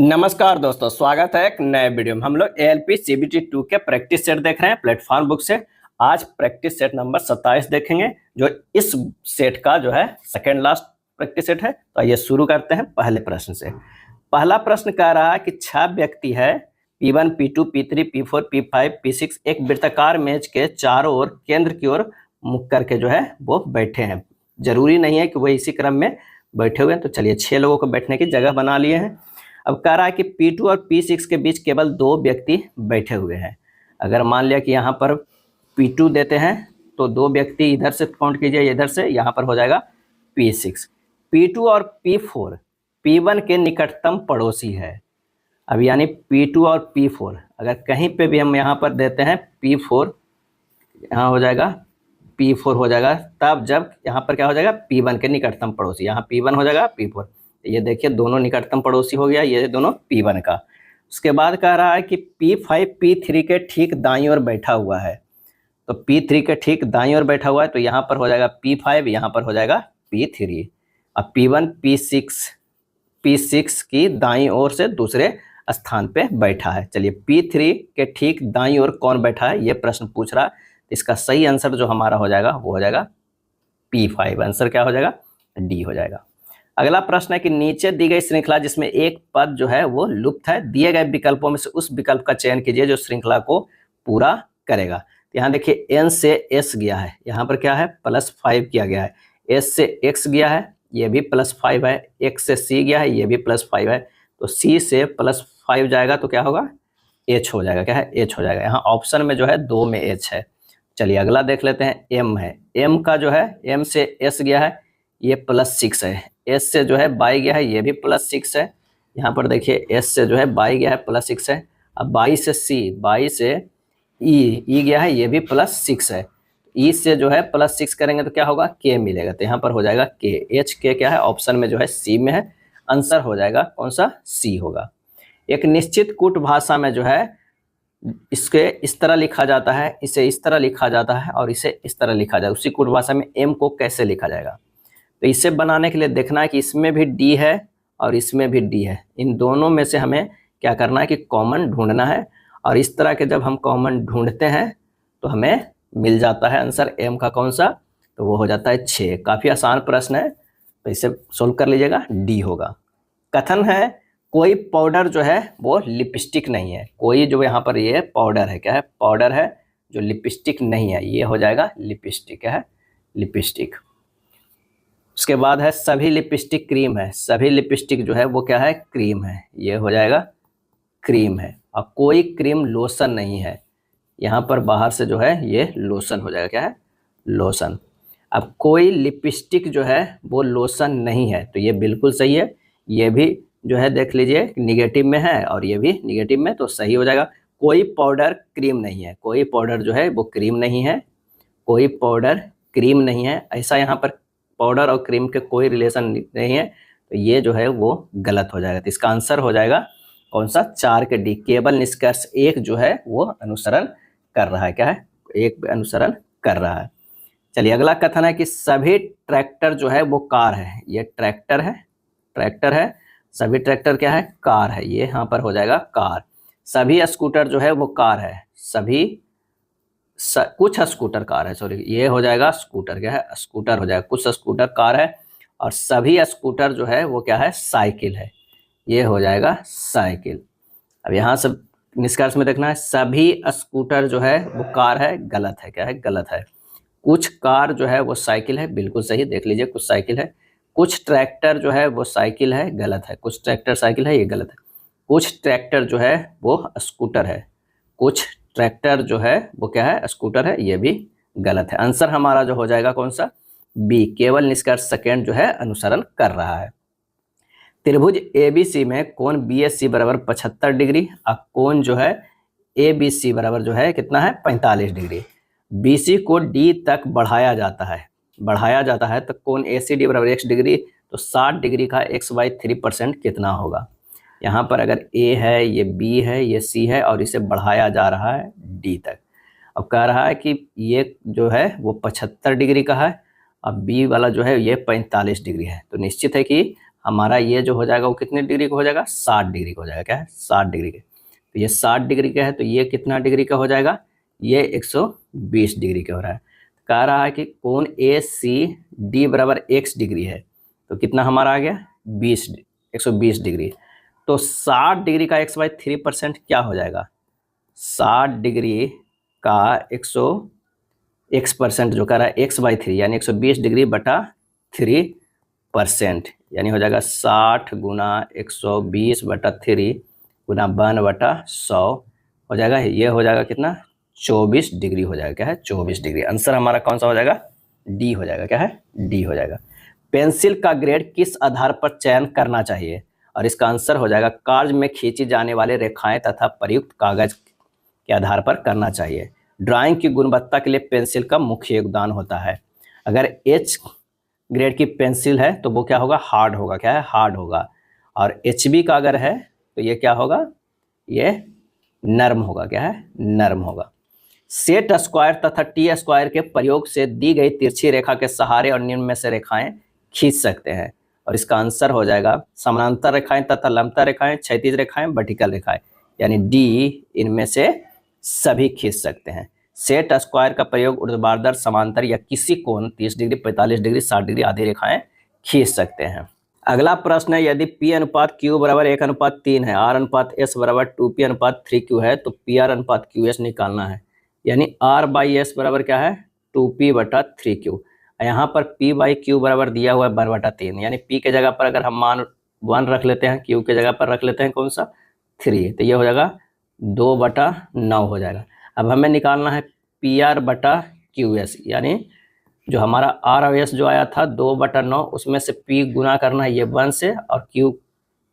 नमस्कार दोस्तों, स्वागत है एक नए वीडियो में। हम लोग एएलपी सीबीटी 2 के प्रैक्टिस सेट देख रहे हैं प्लेटफॉर्म बुक से। आज प्रैक्टिस सेट नंबर 27 देखेंगे, जो इस सेट का जो है सेकेंड लास्ट प्रैक्टिस सेट है। तो आइए शुरू करते हैं पहले प्रश्न से। पहला प्रश्न कह रहा है कि 6 व्यक्ति है, P1, P2, P3, P4, P5, P6 एक वृत्ताकार मेज के चारों ओर केंद्र की ओर मुख करके जो है वो बैठे हैं। जरूरी नहीं है कि वो इसी क्रम में बैठे हुए हैं। तो चलिए 6 लोगों को बैठने की जगह बना लिए हैं। अब कह रहा है कि P2 और P6 के बीच केवल 2 व्यक्ति बैठे हुए हैं। अगर मान लिया कि यहाँ पर P2 देते हैं तो 2 व्यक्ति इधर से काउंट कीजिए, इधर से, यहाँ पर हो जाएगा P6। P2 और P4 P1 के निकटतम पड़ोसी है। अब यानी P2 और P4 अगर कहीं पे भी हम यहाँ पर देते हैं P4, यहाँ हो जाएगा P4 हो जाएगा, तब जब यहाँ पर क्या हो जाएगा P1 के निकटतम पड़ोसी, यहाँ P1 हो जाएगा P4। ये देखिए दोनों निकटतम पड़ोसी हो गया, ये दोनों P1 का। उसके बाद कह रहा है कि P5 P3 के ठीक दाईं ओर बैठा हुआ है। तो P3 के ठीक दाईं ओर बैठा हुआ है, तो यहाँ पर हो जाएगा P5, यहाँ पर हो जाएगा P3। अब P1 P6 की दाईं ओर से दूसरे स्थान पे बैठा है। चलिए P3 के ठीक दाईं ओर कौन बैठा है, ये प्रश्न पूछ रहा है। इसका सही आंसर जो हमारा हो जाएगा वो हो जाएगा P5। आंसर क्या हो जाएगा, डी हो जाएगा। अगला प्रश्न है कि नीचे दी गई श्रृंखला जिसमें एक पद जो है वो लुप्त है, दिए गए विकल्पों में से उस विकल्प का चयन कीजिए जो श्रृंखला को पूरा करेगा। तो यहाँ देखिए n से s गया है, यहाँ पर क्या है +5 किया गया है। s से x गया है, ये भी +5 है। x से c गया है, ये भी +5 है। तो c से +5 जाएगा तो क्या होगा, h हो जाएगा। क्या है, h हो जाएगा। यहाँ ऑप्शन में जो है 2 में h है। चलिए अगला देख लेते हैं। m है, m का जो है m से s गया है, ये +6 है। s से जो है y गया है, ये भी +6 है। यहाँ पर देखिए s से जो है y गया है +6 है। अब y से c, y से e गया है, ये भी +6 है। e से जो है +6 करेंगे तो क्या होगा, k मिलेगा। तो यहाँ पर हो जाएगा k। h k क्या है, ऑप्शन में जो है c में है। आंसर हो जाएगा कौन सा, c होगा। एक निश्चित कूट भाषा में जो है इसके इस तरह लिखा जाता है, इसे इस तरह लिखा जाता है और इसे इस तरह लिखा जाए। उसी कूट भाषा में m को कैसे लिखा जाएगा, तो इसे बनाने के लिए देखना है कि इसमें भी d है और इसमें भी d है। इन दोनों में से हमें क्या करना है कि कॉमन ढूंढना है। और इस तरह के जब हम कॉमन ढूंढते हैं तो हमें मिल जाता है आंसर m का कौन सा, तो वो हो जाता है 6। काफ़ी आसान प्रश्न है, तो इसे सोल्व कर लीजिएगा, d होगा। कथन है कोई पाउडर जो है वो लिपस्टिक नहीं है। कोई जो यहाँ पर ये पाउडर है, क्या है, पाउडर है जो लिपस्टिक नहीं है, ये हो जाएगा लिपस्टिक। क्या है, लिपस्टिक। उसके बाद है सभी लिपस्टिक क्रीम है। सभी लिपस्टिक जो है वो क्या है, क्रीम है, ये हो जाएगा क्रीम है। और कोई क्रीम लोशन नहीं है, यहाँ पर बाहर से जो है ये लोशन हो जाएगा। क्या है, लोशन। अब कोई लिपस्टिक जो है वो लोशन नहीं है, तो ये बिल्कुल सही है। ये भी जो है देख लीजिए निगेटिव में है और ये भी निगेटिव में, तो सही हो जाएगा। कोई पाउडर क्रीम नहीं है, कोई पाउडर जो है वो क्रीम नहीं है, कोई पाउडर क्रीम नहीं है, ऐसा यहाँ पर पाउडर और क्रीम के कोई रिलेशन नहीं है, तो ये जो है वो गलत हो जाएगा। तो इसका आंसर हो जाएगा कौन सा, 4 के डी। केवल निष्कर्ष 1 जो है वो अनुसरण कर रहा है। क्या है, 1 अनुसरण कर रहा है। चलिए अगला कथन है कि सभी ट्रैक्टर जो है वो कार है। ये ट्रैक्टर है, ट्रैक्टर है। सभी ट्रैक्टर क्या है, कार है, ये यहाँ पर हो जाएगा कार। सभी स्कूटर जो है वो कार है। सभी कुछ स्कूटर कार है, सॉरी, ये हो जाएगा स्कूटर। क्या है, स्कूटर हो जाएगा। कुछ स्कूटर कार है और सभी स्कूटर जो है वो क्या है, साइकिल है, ये हो जाएगा साइकिल। अब यहाँ से निष्कर्ष में देखना है सभी स्कूटर जो है वो कार है, गलत है। क्या है, गलत है। कुछ कार जो है वो साइकिल है, बिल्कुल सही। देख लीजिए कुछ साइकिल है। कुछ ट्रैक्टर जो है वो साइकिल है, गलत है। कुछ ट्रैक्टर साइकिल है, ये गलत है। कुछ ट्रैक्टर जो है वो स्कूटर है, कुछ ट्रैक्टर जो है वो क्या है, स्कूटर है, ये भी गलत है। आंसर हमारा जो हो जाएगा कौन सा, बी। केवल निष्कर्ष सेकेंड जो है अनुसरण कर रहा है। त्रिभुज ABC में कोण BSC बराबर 75 डिग्री और कोण जो है ABC बराबर जो है कितना है, 45 डिग्री। BC को D तक बढ़ाया जाता है तो कोण ACD बराबर x डिग्री, तो 60 डिग्री का x/3% कितना होगा। यहाँ पर अगर A है, ये B है, ये C है और इसे बढ़ाया जा रहा है D तक। अब कह रहा है कि ये जो है वो 75 डिग्री का है, अब B वाला जो है ये 45 डिग्री है। तो निश्चित है कि हमारा ये जो हो जाएगा वो कितने डिग्री का हो जाएगा, 60 डिग्री का हो जाएगा। क्या है, 60 डिग्री का। तो ये 60 डिग्री का है, तो ये कितना डिग्री का हो जाएगा, ये 120 डिग्री का हो रहा है। कह रहा है कि कोण ए सी डी बराबर x डिग्री है, तो कितना हमारा आ गया 120 डिग्री। तो 60 डिग्री का x/3% क्या हो जाएगा, 60 डिग्री का 100% जो कह रहा है x/3 यानी 120 डिग्री बटा 3%, यानी हो जाएगा 60 गुना 120 बटा 3 गुना 1/100 हो जाएगा। ये हो जाएगा कितना, 24 डिग्री हो जाएगा। क्या है, 24 डिग्री। आंसर हमारा कौन सा हो जाएगा, डी हो जाएगा। क्या है, डी हो जाएगा। पेंसिल का ग्रेड किस आधार पर चयन करना चाहिए, और इसका आंसर हो जाएगा कार्य में खींची जाने वाले रेखाएं तथा प्रयुक्त कागज के आधार पर करना चाहिए। ड्राइंग की गुणवत्ता के लिए पेंसिल का मुख्य योगदान होता है। अगर एच ग्रेड की पेंसिल है तो वो क्या होगा, हार्ड होगा। क्या है, हार्ड होगा। और HB का अगर है तो ये क्या होगा, ये नर्म होगा। क्या है, नर्म होगा। सेट स्क्वायर तथा टी स्क्वायर के प्रयोग से दी गई तिरछी रेखा के सहारे और निम्न में से रेखाएं खींच सकते हैं, और इसका आंसर हो जाएगा समानांतर रेखाएं तथा लंबता रेखाएं, क्षैतिज रेखाएं, वर्टिकल रेखाएं, यानी डी इनमें से सभी खींच सकते हैं। सेट स्क्वायर का प्रयोग ऊर्ध्वाधर, समांतर या किसी कोण 30 डिग्री, 45 डिग्री, 60 डिग्री आदि रेखाएं खींच सकते हैं। अगला प्रश्न है, यदि P अनुपात Q बराबर 1:3 है, R अनुपात S बराबर 2P अनुपात 3Q है, तो PR अनुपात QS निकालना है। यानी R/S बराबर क्या है, 2P बटा 3Q। यहाँ पर P/Q बराबर दिया हुआ है 1/3, यानी P के जगह पर अगर हम मान 1 रख लेते हैं, Q के जगह पर रख लेते हैं कौन सा, 3, तो ये हो जाएगा 2/9 हो जाएगा। अब हमें निकालना है PR/QS, यानी जो हमारा R/S जो आया था 2/9, उसमें से P गुना करना है ये 1 से, और Q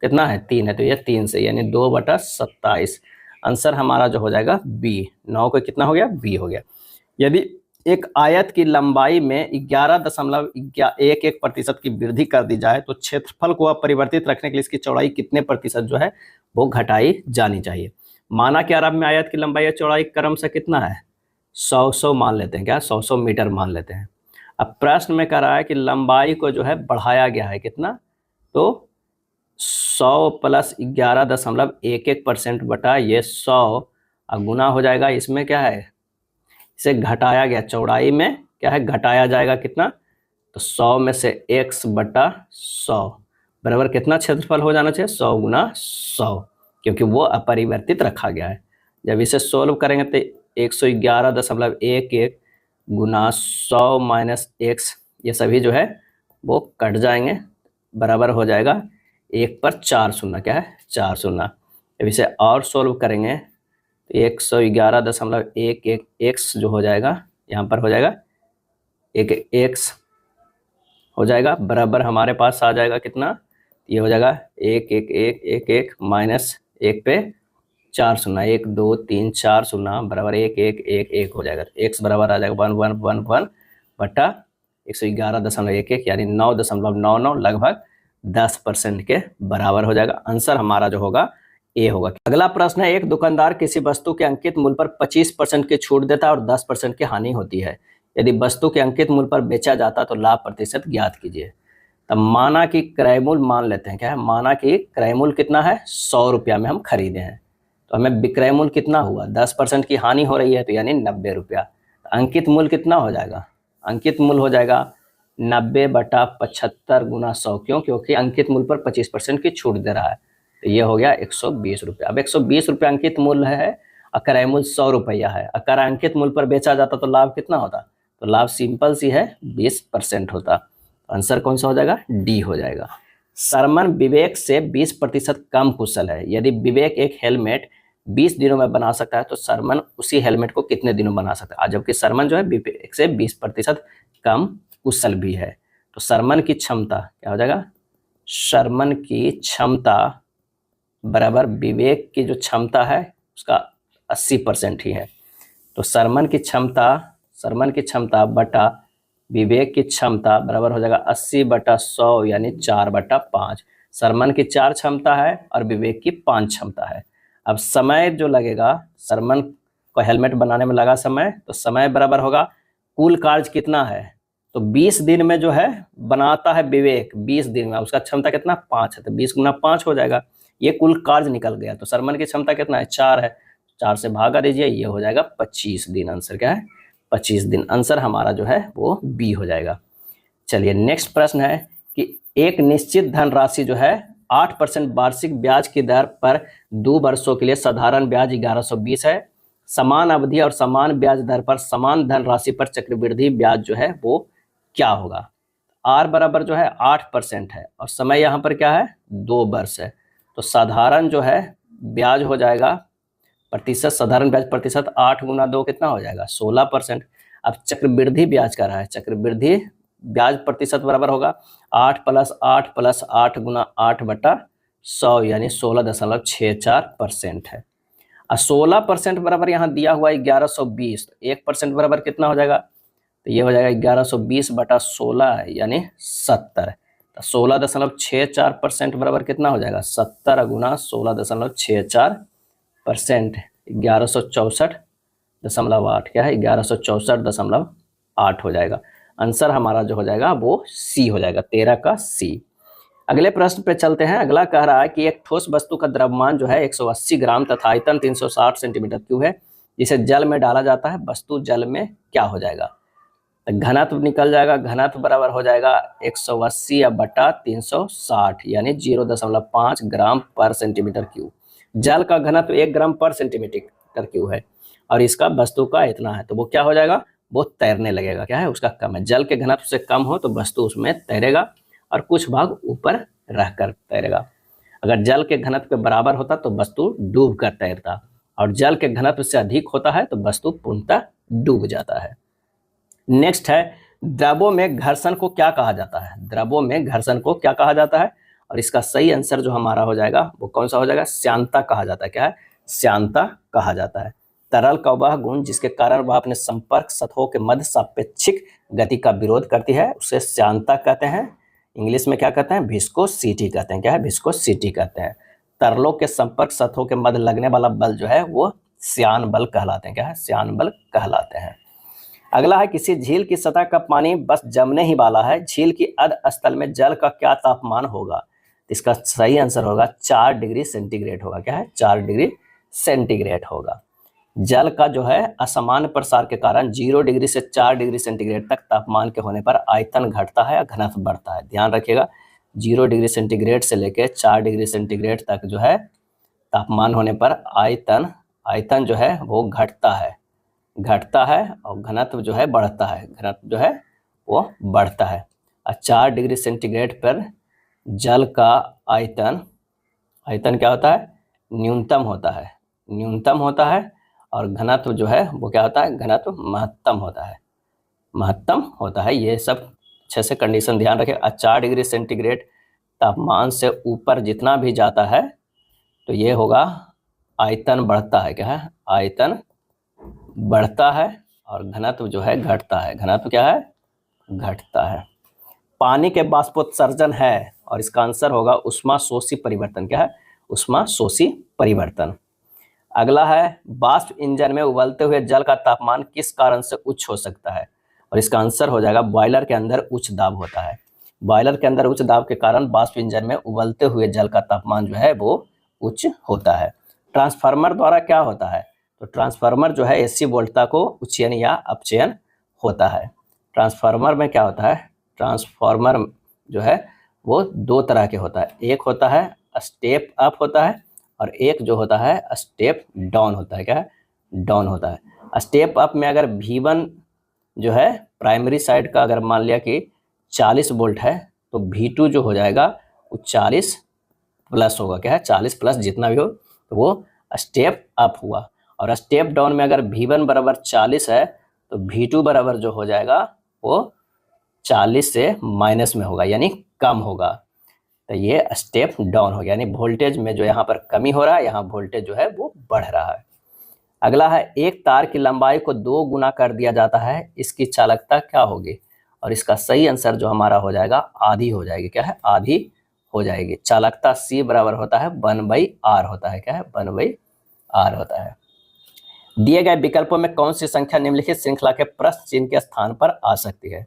कितना है, 3 है, तो ये 3 से, यानी 2/27। आंसर हमारा जो हो जाएगा B। 9 को कितना हो गया, B हो गया। यदि एक आयत की लंबाई में 11.11% की वृद्धि कर दी जाए तो क्षेत्रफल को अपरिवर्तित रखने के लिए इसकी चौड़ाई कितने प्रतिशत जो है वो घटाई जानी चाहिए। माना कि अरब में आयत की लंबाई या चौड़ाई क्रम से कितना है, 100 मान लेते हैं। क्या, 100 मीटर मान लेते हैं। अब प्रश्न में कह रहा है कि लंबाई को जो है बढ़ाया गया है कितना, तो 100 प्लस 11.11% बटा ये 100 गुना हो जाएगा, इसमें क्या है, इसे घटाया गया, चौड़ाई में क्या है, घटाया जाएगा कितना, तो 100 में से x/100 बराबर कितना क्षेत्रफल हो जाना चाहिए, 100 गुना 100, क्योंकि वो अपरिवर्तित रखा गया है। जब इसे सोल्व करेंगे तो 111.11 गुना 100 माइनस x, ये सभी जो है वो कट जाएंगे, बराबर हो जाएगा 1 पर 4 शून्य। क्या है, 4 शून्य। जब इसे और सोल्व करेंगे तो 111.11 x जो हो जाएगा, यहाँ पर हो जाएगा एक x हो जाएगा, बराबर हमारे पास आ जाएगा कितना, ये हो जाएगा 1 माइनस 1 पे 4 शून्य, 1 2 3 4 शून्य बराबर 1 हो जाएगा। x बराबर आ जाएगा 1 बटा 111.11, यानी 9.99, लगभग 10% के बराबर हो जाएगा। आंसर हमारा जो होगा ए होगा। अगला प्रश्न है, एक दुकानदार किसी वस्तु के अंकित मूल्य पर 25% की छूट देता है और 10% की हानि होती है। यदि वस्तु के अंकित मूल्य पर बेचा जाता तो लाभ प्रतिशत ज्ञात कीजिए। तब माना कि क्रय मूल्य मान लेते हैं। क्या है, माना कि क्रय मूल्य कितना है, 100 रुपया में हम खरीदे हैं, तो हमें विक्रय मूल्य कितना हुआ, 10% की हानि हो रही है, तो यानी 90 रुपया। अंकित मूल्य कितना हो जाएगा, अंकित मूल्य हो जाएगा 90/75 गुना 100। क्यों, क्योंकि अंकित मूल्य पर 25% की छूट दे रहा है, तो ये हो गया 120 रुपया। अब 120 रुपया अंकित मूल्य है और क्रय मूल्य 100 रुपया है। अगर अंकित मूल्य पर बेचा जाता तो लाभ कितना होता, तो लाभ सिंपल सी है, 20% होता। आंसर कौन सा हो जाएगा, डी हो जाएगा। सरमन विवेक से 20% कम कुशल है। यदि विवेक एक हेलमेट 20 दिनों में बना सकता है तो सरमन उसी हेलमेट को कितने दिनों में बना सकता है, जबकि सरमन जो है विवेक से 20% कम कुशल भी है। तो सरमन की क्षमता क्या हो जाएगा, सरमन की क्षमता बराबर विवेक की जो क्षमता है उसका 80% ही है। तो सरमन की क्षमता बटा विवेक की क्षमता बराबर हो जाएगा 80/100, यानी 4/5। सरमन की 4 क्षमता है और विवेक की 5 क्षमता है। अब समय जो लगेगा, सरमन को हेलमेट बनाने में लगा समय, तो समय बराबर होगा कुल कार्य कितना है, तो 20 दिन में जो है बनाता है विवेक, 20 दिन में, उसका क्षमता कितना 5 है, तो 20 गुना 5 हो जाएगा। ये कुल कार्य निकल गया। तो सरमन की क्षमता कितना है 4 है, 4 से भागा दीजिए, ये हो जाएगा 25 दिन। आंसर क्या है 25 दिन। आंसर हमारा जो है वो बी हो जाएगा। चलिए नेक्स्ट प्रश्न है कि एक निश्चित धनराशि जो है 8% वार्षिक ब्याज की दर पर 2 वर्षों के लिए साधारण ब्याज 1120 है, समान अवधि और समान ब्याज दर पर समान धनराशि पर चक्रवृद्धि ब्याज जो है वो क्या होगा। आर बराबर जो है 8% है और समय यहाँ पर क्या है 2 वर्ष है। तो साधारण जो है ब्याज हो जाएगा प्रतिशत, साधारण ब्याज प्रतिशत 8 गुना 2 कितना हो जाएगा 16%। अब चक्रवृद्धि ब्याज का रहा है, चक्रवृद्धि ब्याज प्रतिशत बराबर होगा 8 + 8 + 8 गुना 8/100 यानी 16.64% है। और 16% बराबर यहाँ दिया हुआ है 1120, तो 1% बराबर कितना हो जाएगा, तो ये हो जाएगा 1120/16 यानी 70। तो 16.64% बराबर कितना हो जाएगा 70 गुना 16.64%, 1164.8 क्या है 1164.8 हो जाएगा। आंसर हमारा जो हो जाएगा वो सी हो जाएगा, 13 का सी। अगले प्रश्न पे चलते हैं। अगला कह रहा है कि एक ठोस वस्तु का द्रव्यमान जो है 180 ग्राम तथा आयतन 360 सेंटीमीटर क्यूब है, जिसे जल में डाला जाता है, वस्तु जल में क्या हो जाएगा। तो घनत्व निकल जाएगा, घनत्व बराबर हो जाएगा 180/360 यानी 0.5 ग्राम पर सेंटीमीटर क्यूब। जल का घनत्व 1 ग्राम पर सेंटीमीटर क्यूब है और इसका वस्तु का इतना है, तो वो क्या हो जाएगा, वो तैरने लगेगा, क्या है उसका कम है। जल के घनत्व से कम हो तो वस्तु उसमें तैरेगा और कुछ भाग ऊपर रहकर तैरेगा। अगर जल के घनत्व के बराबर होता तो वस्तु डूब कर तैरता, और जल के घनत्व से अधिक होता है तो वस्तु पूर्णतः डूब जाता है। नेक्स्ट है द्रवों में घर्षण को क्या कहा जाता है। द्रवों में घर्षण को क्या कहा जाता है, और इसका सही आंसर जो हमारा हो जाएगा वो कौन सा हो जाएगा, श्यानता कहा जाता है। क्या है, श्यानता कहा जाता है। तरल का वह गुण जिसके कारण वह अपने संपर्क सतहों के मध्य सापेक्षिक गति का विरोध करती है उसे श्यानता कहते हैं। इंग्लिश में क्या कहते हैं, विस्कोसिटी कहते हैं। क्या है, विस्कोसिटी कहते हैं। तरलों के संपर्क सतहों के मध्य लगने वाला बल जो है वो श्यान बल कहलाते हैं। क्या है, श्यान बल कहलाते हैं। अगला है किसी झील की सतह का पानी बस जमने ही वाला है, झील की अध स्थल में जल का क्या तापमान होगा। इसका सही आंसर होगा 4 डिग्री सेंटीग्रेड होगा। क्या है, 4 डिग्री सेंटीग्रेड होगा। जल का जो है असमान प्रसार के कारण 0 डिग्री से 4 डिग्री सेंटीग्रेड तक तापमान के होने पर आयतन घटता है या घनत्व बढ़ता है। ध्यान रखिएगा 0 डिग्री सेंटीग्रेड से लेकर 4 डिग्री सेंटीग्रेड तक जो है तापमान होने पर आयतन जो है वो घटता है और घनत्व जो है बढ़ता है, घनत्व जो है वो बढ़ता है। और 4 डिग्री सेंटीग्रेड पर जल का आयतन क्या होता है, न्यूनतम होता है और घनत्व जो है वो क्या होता है, घनत्व महत्तम होता है। ये सब अच्छे से कंडीशन ध्यान रखें। 4 डिग्री सेंटीग्रेड तापमान से ऊपर जितना भी जाता है तो ये होगा आयतन बढ़ता है। क्या है, आयतन बढ़ता है और घनत्व जो है घटता है। घनत्व क्या है, घटता है। पानी के बाष्पोत्सर्जन है और इसका आंसर होगा ऊष्माशोषी परिवर्तन। क्या है, ऊष्माशोषी परिवर्तन। अगला है वाष्प इंजन में उबलते हुए जल का तापमान किस कारण से उच्च हो सकता है, और इसका आंसर हो जाएगा बॉयलर के अंदर उच्च दाब होता है। बॉयलर के अंदर उच्च दाब के कारण वाष्प इंजन में उबलते हुए जल का तापमान जो है वो उच्च होता है। ट्रांसफार्मर द्वारा क्या होता है, तो ट्रांसफार्मर जो है एसी वोल्टता को उच्चयन या अपचयन होता है। ट्रांसफार्मर में क्या होता है, ट्रांसफार्मर जो है वो 2 तरह के होता है। एक होता है स्टेप अप होता है और एक जो होता है स्टेप डाउन होता है। क्या है, डाउन होता है। स्टेप अप में अगर V1 जो है प्राइमरी साइड का अगर मान लिया कि 40 वोल्ट है तो V2 जो हो जाएगा वो 40 प्लस होगा। क्या है, 40 प्लस जितना भी हो तो वो स्टेप अप हुआ। और स्टेप डाउन में अगर V1 बराबर 40 है तो V2 बराबर जो हो जाएगा वो 40 से माइनस में होगा यानी कम होगा। तो ये स्टेप डाउन हो गया, यानी वोल्टेज में जो यहाँ पर कमी हो रहा है, यहाँ वोल्टेज जो है वो बढ़ रहा है। अगला है एक तार की लंबाई को 2 गुना कर दिया जाता है, इसकी चालकता क्या होगी, और इसका सही आंसर जो हमारा हो जाएगा आधी हो जाएगी। क्या है, आधी हो जाएगी। चालकता C बराबर होता है 1/r होता है। क्या है, 1/r होता है। दिए गए विकल्पों में कौन सी संख्या निम्नलिखित श्रृंखला के प्रश्न चिन्ह के स्थान पर आ सकती है।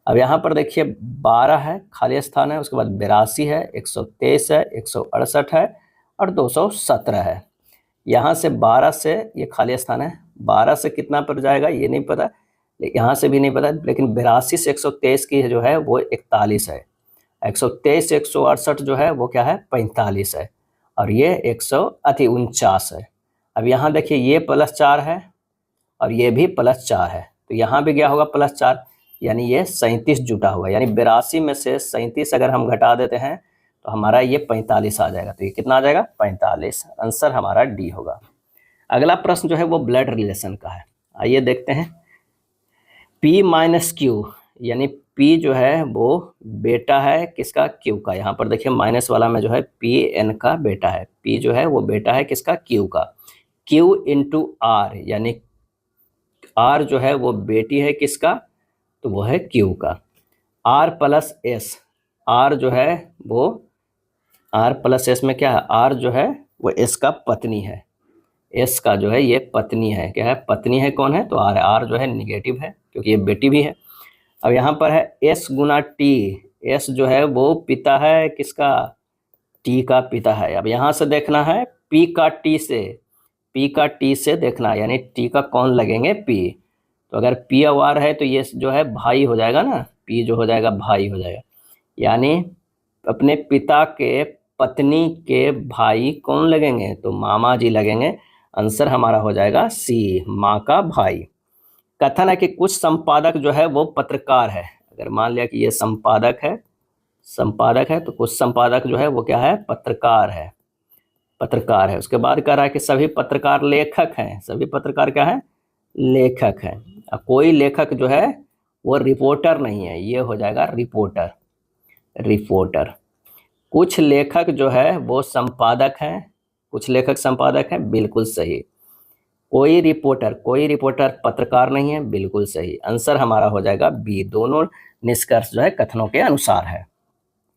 अब यहाँ पर देखिए 12 है खाली स्थान है, उसके बाद 82 है, 123 है, 168 है और 217 है। यहाँ से 12 से ये खाली स्थान है, 12 से कितना पर जाएगा ये नहीं पता, यहाँ से भी नहीं पता, लेकिन 82 से 123 की जो है वो 41 है, 123 से 168 जो है वो क्या है 45 है और ये 149 है। अब यहाँ देखिए ये +4 है और ये भी +4 है, तो यहाँ भी क्या होगा +4, यानी ये 37 जुटा हुआ है, यानी 82 में से 37 अगर हम घटा देते हैं तो हमारा ये 45 आ जाएगा। तो ये कितना आ जाएगा 45, आंसर हमारा डी होगा। अगला प्रश्न जो है वो ब्लड रिलेशन का है, आइए देखते हैं। P माइनस क्यू, यानी P जो है वो बेटा है किसका Q का, यहाँ पर देखिए माइनस वाला में जो है Pn का बेटा है, P जो है वो बेटा है किसका Q का, Q इंटू R, यानी R जो है वो बेटी है किसका, तो वो है Q का, R प्लस S, R जो है वो R प्लस S में क्या है, R जो है वो S का पत्नी है, S का जो है ये पत्नी है, क्या है पत्नी है, कौन है तो R है, R जो है निगेटिव है क्योंकि ये बेटी भी है। अब यहाँ पर है S गुना T, S जो है वो पिता है किसका, T का पिता है। अब यहाँ से देखना है P का T से, P का T से देखना, यानी T का कौन लगेंगे P, तो अगर P और R है तो ये जो है भाई हो जाएगा ना, P जो हो जाएगा भाई हो जाएगा, यानी अपने पिता के पत्नी के भाई कौन लगेंगे, तो मामा जी लगेंगे, आंसर हमारा हो जाएगा सी, माँ का भाई। कथन है कि कुछ संपादक जो है वो पत्रकार है, अगर मान लिया कि ये संपादक है तो कुछ संपादक जो है वो क्या है पत्रकार है, पत्रकार है। उसके बाद कह रहा है कि सभी पत्रकार लेखक हैं, सभी पत्रकार क्या है लेखक हैं, कोई लेखक जो है वो रिपोर्टर नहीं है, ये हो जाएगा रिपोर्टर, रिपोर्टर। कुछ लेखक जो है वो संपादक हैं, कुछ लेखक संपादक हैं, बिल्कुल सही। कोई रिपोर्टर पत्रकार नहीं है, बिल्कुल सही, आंसर हमारा हो जाएगा बी, दोनों निष्कर्ष जो है कथनों के अनुसार है।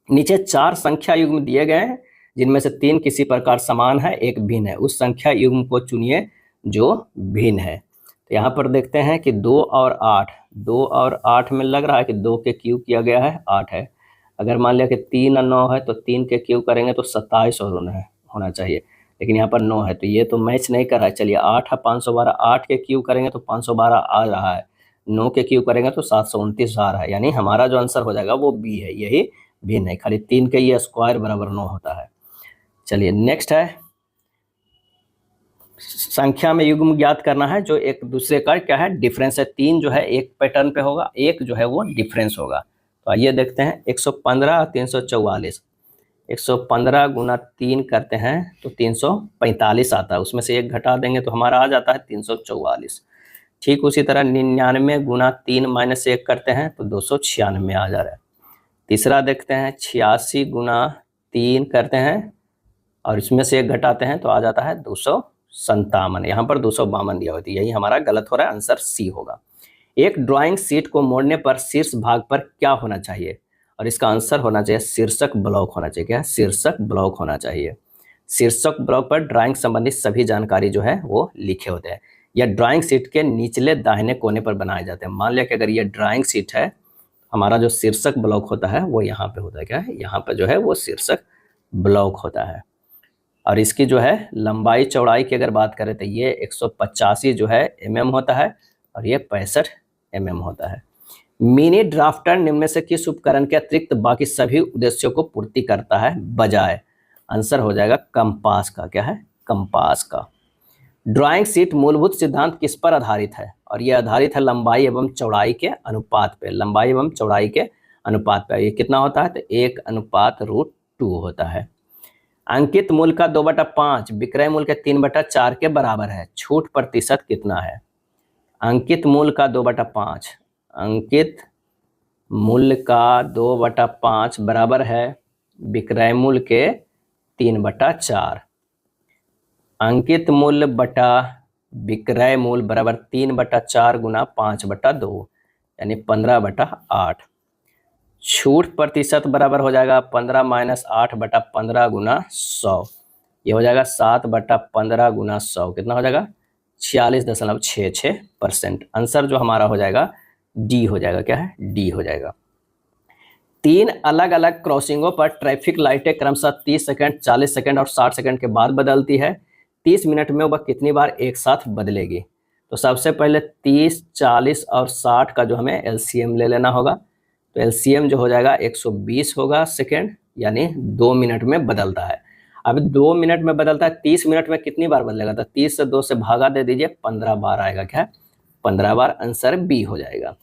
नीचे 4 संख्या युग्म दिए गए हैं जिनमें से 3 किसी प्रकार समान है, एक भिन्न है, उस संख्या युग्म को चुनिए जो भिन्न है। तो यहाँ पर देखते हैं कि 2 और 8 में लग रहा है कि 2 के क्यूब किया गया है 8 है, अगर मान लिया कि 3 और 9 है तो 3 के क्यूब करेंगे तो 27 होना चाहिए, लेकिन यहाँ पर 9 है तो ये तो मैच नहीं कर रहा है। चलिए 8 है 512, 8 के क्यूब करेंगे तो 512 आ रहा है, 9 के क्यूब करेंगे तो 729 आ रहा है, यानी हमारा जो आंसर हो जाएगा वो बी है, यही भिन्न है, खाली 3 के ये स्क्वायर बराबर 9 होता है। चलिए नेक्स्ट है, संख्या में युग्म ज्ञात करना है जो एक दूसरे का क्या है डिफरेंस है, 3 जो है एक पैटर्न पे होगा, एक जो है वो डिफरेंस होगा। तो आइए देखते हैं 115 344, 115 गुना 3 करते हैं तो 345 आता है, उसमें से एक घटा देंगे तो हमारा आ जाता है 344। ठीक उसी तरह 99 गुना 3 माइनस 1 करते हैं तो 296 आ जा रहा है। तीसरा देखते हैं 86 गुना 3 करते हैं और इसमें से एक घटाते हैं तो आ जाता है 257, यहाँ पर 252 दिया होती है, यही हमारा गलत हो रहा है, आंसर सी होगा। एक ड्राइंग शीट को मोड़ने पर शीर्ष भाग पर क्या होना चाहिए, और इसका आंसर होना चाहिए शीर्षक ब्लॉक होना चाहिए, क्या है शीर्षक ब्लॉक होना चाहिए। शीर्षक ब्लॉक पर ड्राइंग संबंधी सभी जानकारी जो है वो लिखे होते हैं, या ड्राइंग शीट के निचले दाहिने कोने पर बनाए जाते हैं। मान लिया कि अगर ये ड्राइंग शीट है, हमारा जो शीर्षक ब्लॉक होता है वो यहाँ पे होता है, क्या है यहाँ पर जो है वो शीर्षक ब्लॉक होता है। और इसकी जो है लंबाई चौड़ाई की अगर बात करें तो ये 185 जो है mm होता है और ये 65 mm होता है। मिनी ड्राफ्टर निम्न में से किस उपकरण के अतिरिक्त बाकी सभी उद्देश्यों को पूर्ति करता है बजाय, आंसर हो जाएगा कंपास का, क्या है कंपास का। ड्राइंग शीट मूलभूत सिद्धांत किस पर आधारित है, और यह आधारित है लंबाई एवं चौड़ाई के अनुपात पे, लंबाई एवं चौड़ाई के अनुपात पे। ये कितना होता है तो 1:√2 होता है। अंकित मूल्य का 2/5 विक्रय मूल्य के 3/4 के बराबर है, छूट प्रतिशत कितना है। अंकित मूल्य का 2/5, अंकित मूल्य का 2/5 बराबर है विक्रय मूल्य के 3/4, अंकित मूल्य बटा विक्रय मूल्य बराबर 3/4 गुना 5/2 यानी 15/8। छूट प्रतिशत बराबर हो जाएगा 15 - 8/15 गुना 100, ये हो जाएगा 7/15 गुना 100, कितना हो जाएगा 46.66%। आंसर जो हमारा हो जाएगा डी हो जाएगा, क्या है, डी हो जाएगा। 3 अलग अलग क्रॉसिंगों पर ट्रैफिक लाइटें क्रमशः 30 सेकंड, 40 सेकंड और 60 सेकंड के बाद बदलती है। 30 मिनट में वह कितनी बार एक साथ बदलेगी? तो सबसे पहले 30, 40 और 60 का जो हमें एलसीएम ले लेना होगा। तो एलसीएम जो हो जाएगा 120 होगा सेकेंड, यानी 2 मिनट में बदलता है। अब 2 मिनट में बदलता है, 30 मिनट में कितनी बार बदलेगा? तो 30 से 2 से भागा दे दीजिए, 15 बार आएगा, क्या है, 15 बार। आंसर बी हो जाएगा।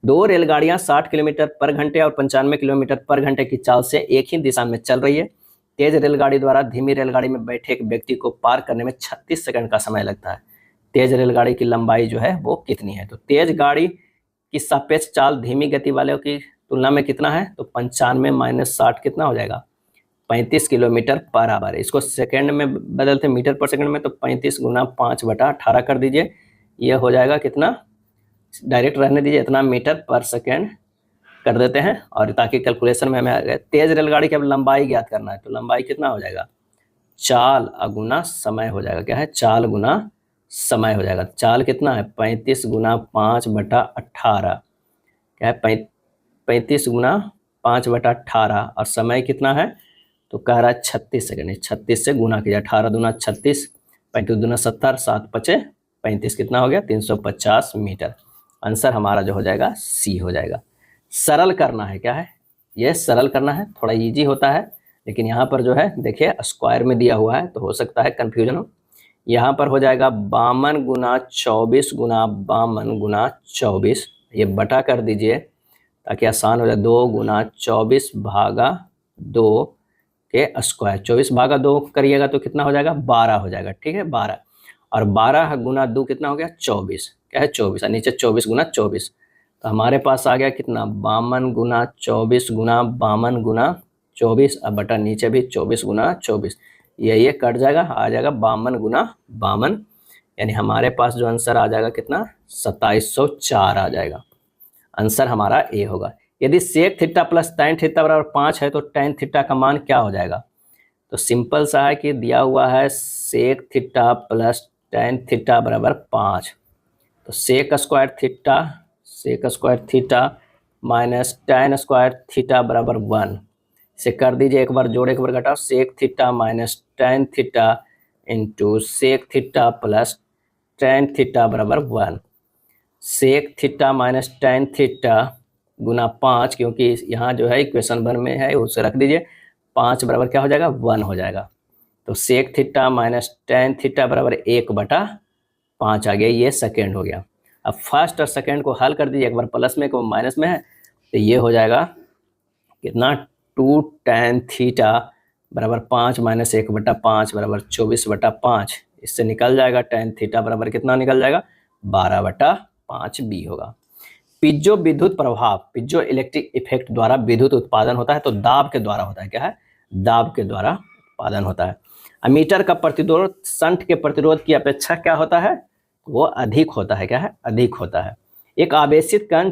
2 रेलगाड़ियां 60 किलोमीटर पर घंटे और 95 किलोमीटर पर घंटे की चाल से एक ही दिशा में चल रही है। तेज रेलगाड़ी द्वारा धीमी रेलगाड़ी में बैठे एक व्यक्ति को पार करने में 36 सेकंड का समय लगता है। तेज रेलगाड़ी की लंबाई जो है वो कितनी है? तो तेज गाड़ी की सापेक्ष चाल धीमी गति वालों की तुलना में कितना है? तो 95 माइनस 60 कितना हो जाएगा? 35 किलोमीटर पर आवर। इसको सेकंड में बदलते मीटर पर सेकंड में, तो 35 गुना 5/18 कर दीजिए, ये हो जाएगा कितना, डायरेक्ट रहने दीजिए, इतना मीटर पर सेकेंड कर देते हैं, और ताकि कैलकुलेशन में हमें आ गया। तेज रेलगाड़ी की अब लंबाई ज्ञात करना है, तो लंबाई कितना हो जाएगा? चाल गुना समय हो जाएगा, क्या है, चाल गुना समय हो जाएगा। चाल कितना है? 35 गुना 5/18, क्या है, 35 गुना 5/18, और समय कितना है? तो कह रहा है 36 सेकेंड। 36 से गुना कीजिए, 18 दूना 36, 35 दूना 70, 7 पचे 35, कितना हो गया? 350 मीटर। आंसर हमारा जो हो जाएगा सी हो जाएगा। सरल करना है, क्या है, ये सरल करना है, थोड़ा इजी होता है, लेकिन यहाँ पर जो है देखिए स्क्वायर में दिया हुआ है, तो हो सकता है कन्फ्यूजन हो। यहाँ पर हो जाएगा 52 गुना 24 गुना 52 गुना 24, ये बटा कर दीजिए ताकि आसान हो जाए। 2 गुना 24 भागा 2 के स्क्वायर, 24 भागा 2 करिएगा तो कितना हो जाएगा? 12 हो जाएगा, ठीक है, 12। और 12 गुना 2 कितना हो गया? 24, क्या है, 24, और नीचे 24 गुना 24, तो हमारे पास आ गया कितना? 52 गुना 24 गुना 52 गुना 24, अब बटा नीचे भी 24 गुना 24, ये कट जाएगा, आ जाएगा 52 गुना 52, यानी हमारे पास जो आंसर आ जाएगा कितना? 2704 आ जाएगा। आंसर हमारा ए होगा। यदि sec theta plus tan theta बराबर 5 है तो टैन थीटा का मान क्या हो जाएगा? तो सिंपल सा है कि दिया हुआ है sec theta plus tan theta बराबर 5, तो sec square theta minus tan square theta बराबर 1, इसे कर दीजिए, एक बार जोड़ एक बार घटाओ, sec theta minus tan theta into sec theta plus tan theta बराबर 1। Sec theta minus tan theta गुना 5, क्योंकि यहाँ जो है इक्वेशन 1 में है, उसे रख दीजिए, 5 बराबर क्या हो जाएगा? 1 हो जाएगा। तो sec theta minus tan theta बराबर 1/5 आ गया, ये सेकेंड हो गया। अब फर्स्ट और सेकेंड को हल कर दीजिए, एक बार प्लस में एक बार माइनस में है, तो ये हो जाएगा कितना? 2 टैन थीटा बराबर 5 माइनस 1/5 बराबर 24/5, इससे निकल जाएगा टैन थीटा बराबर कितना निकल जाएगा? 12/5 बी होगा। पिज्जो विद्युत प्रभाव, पिज्जो इलेक्ट्रिक इफेक्ट द्वारा विद्युत उत्पादन होता है, तो दाब के द्वारा होता है, क्या है, दाब के द्वारा उत्पादन होता है। अमीटर का प्रतिरोध शंट के प्रतिरोध की अपेक्षा क्या होता है? वो अधिक होता है, क्या है, अधिक होता है। एक आवेशित कण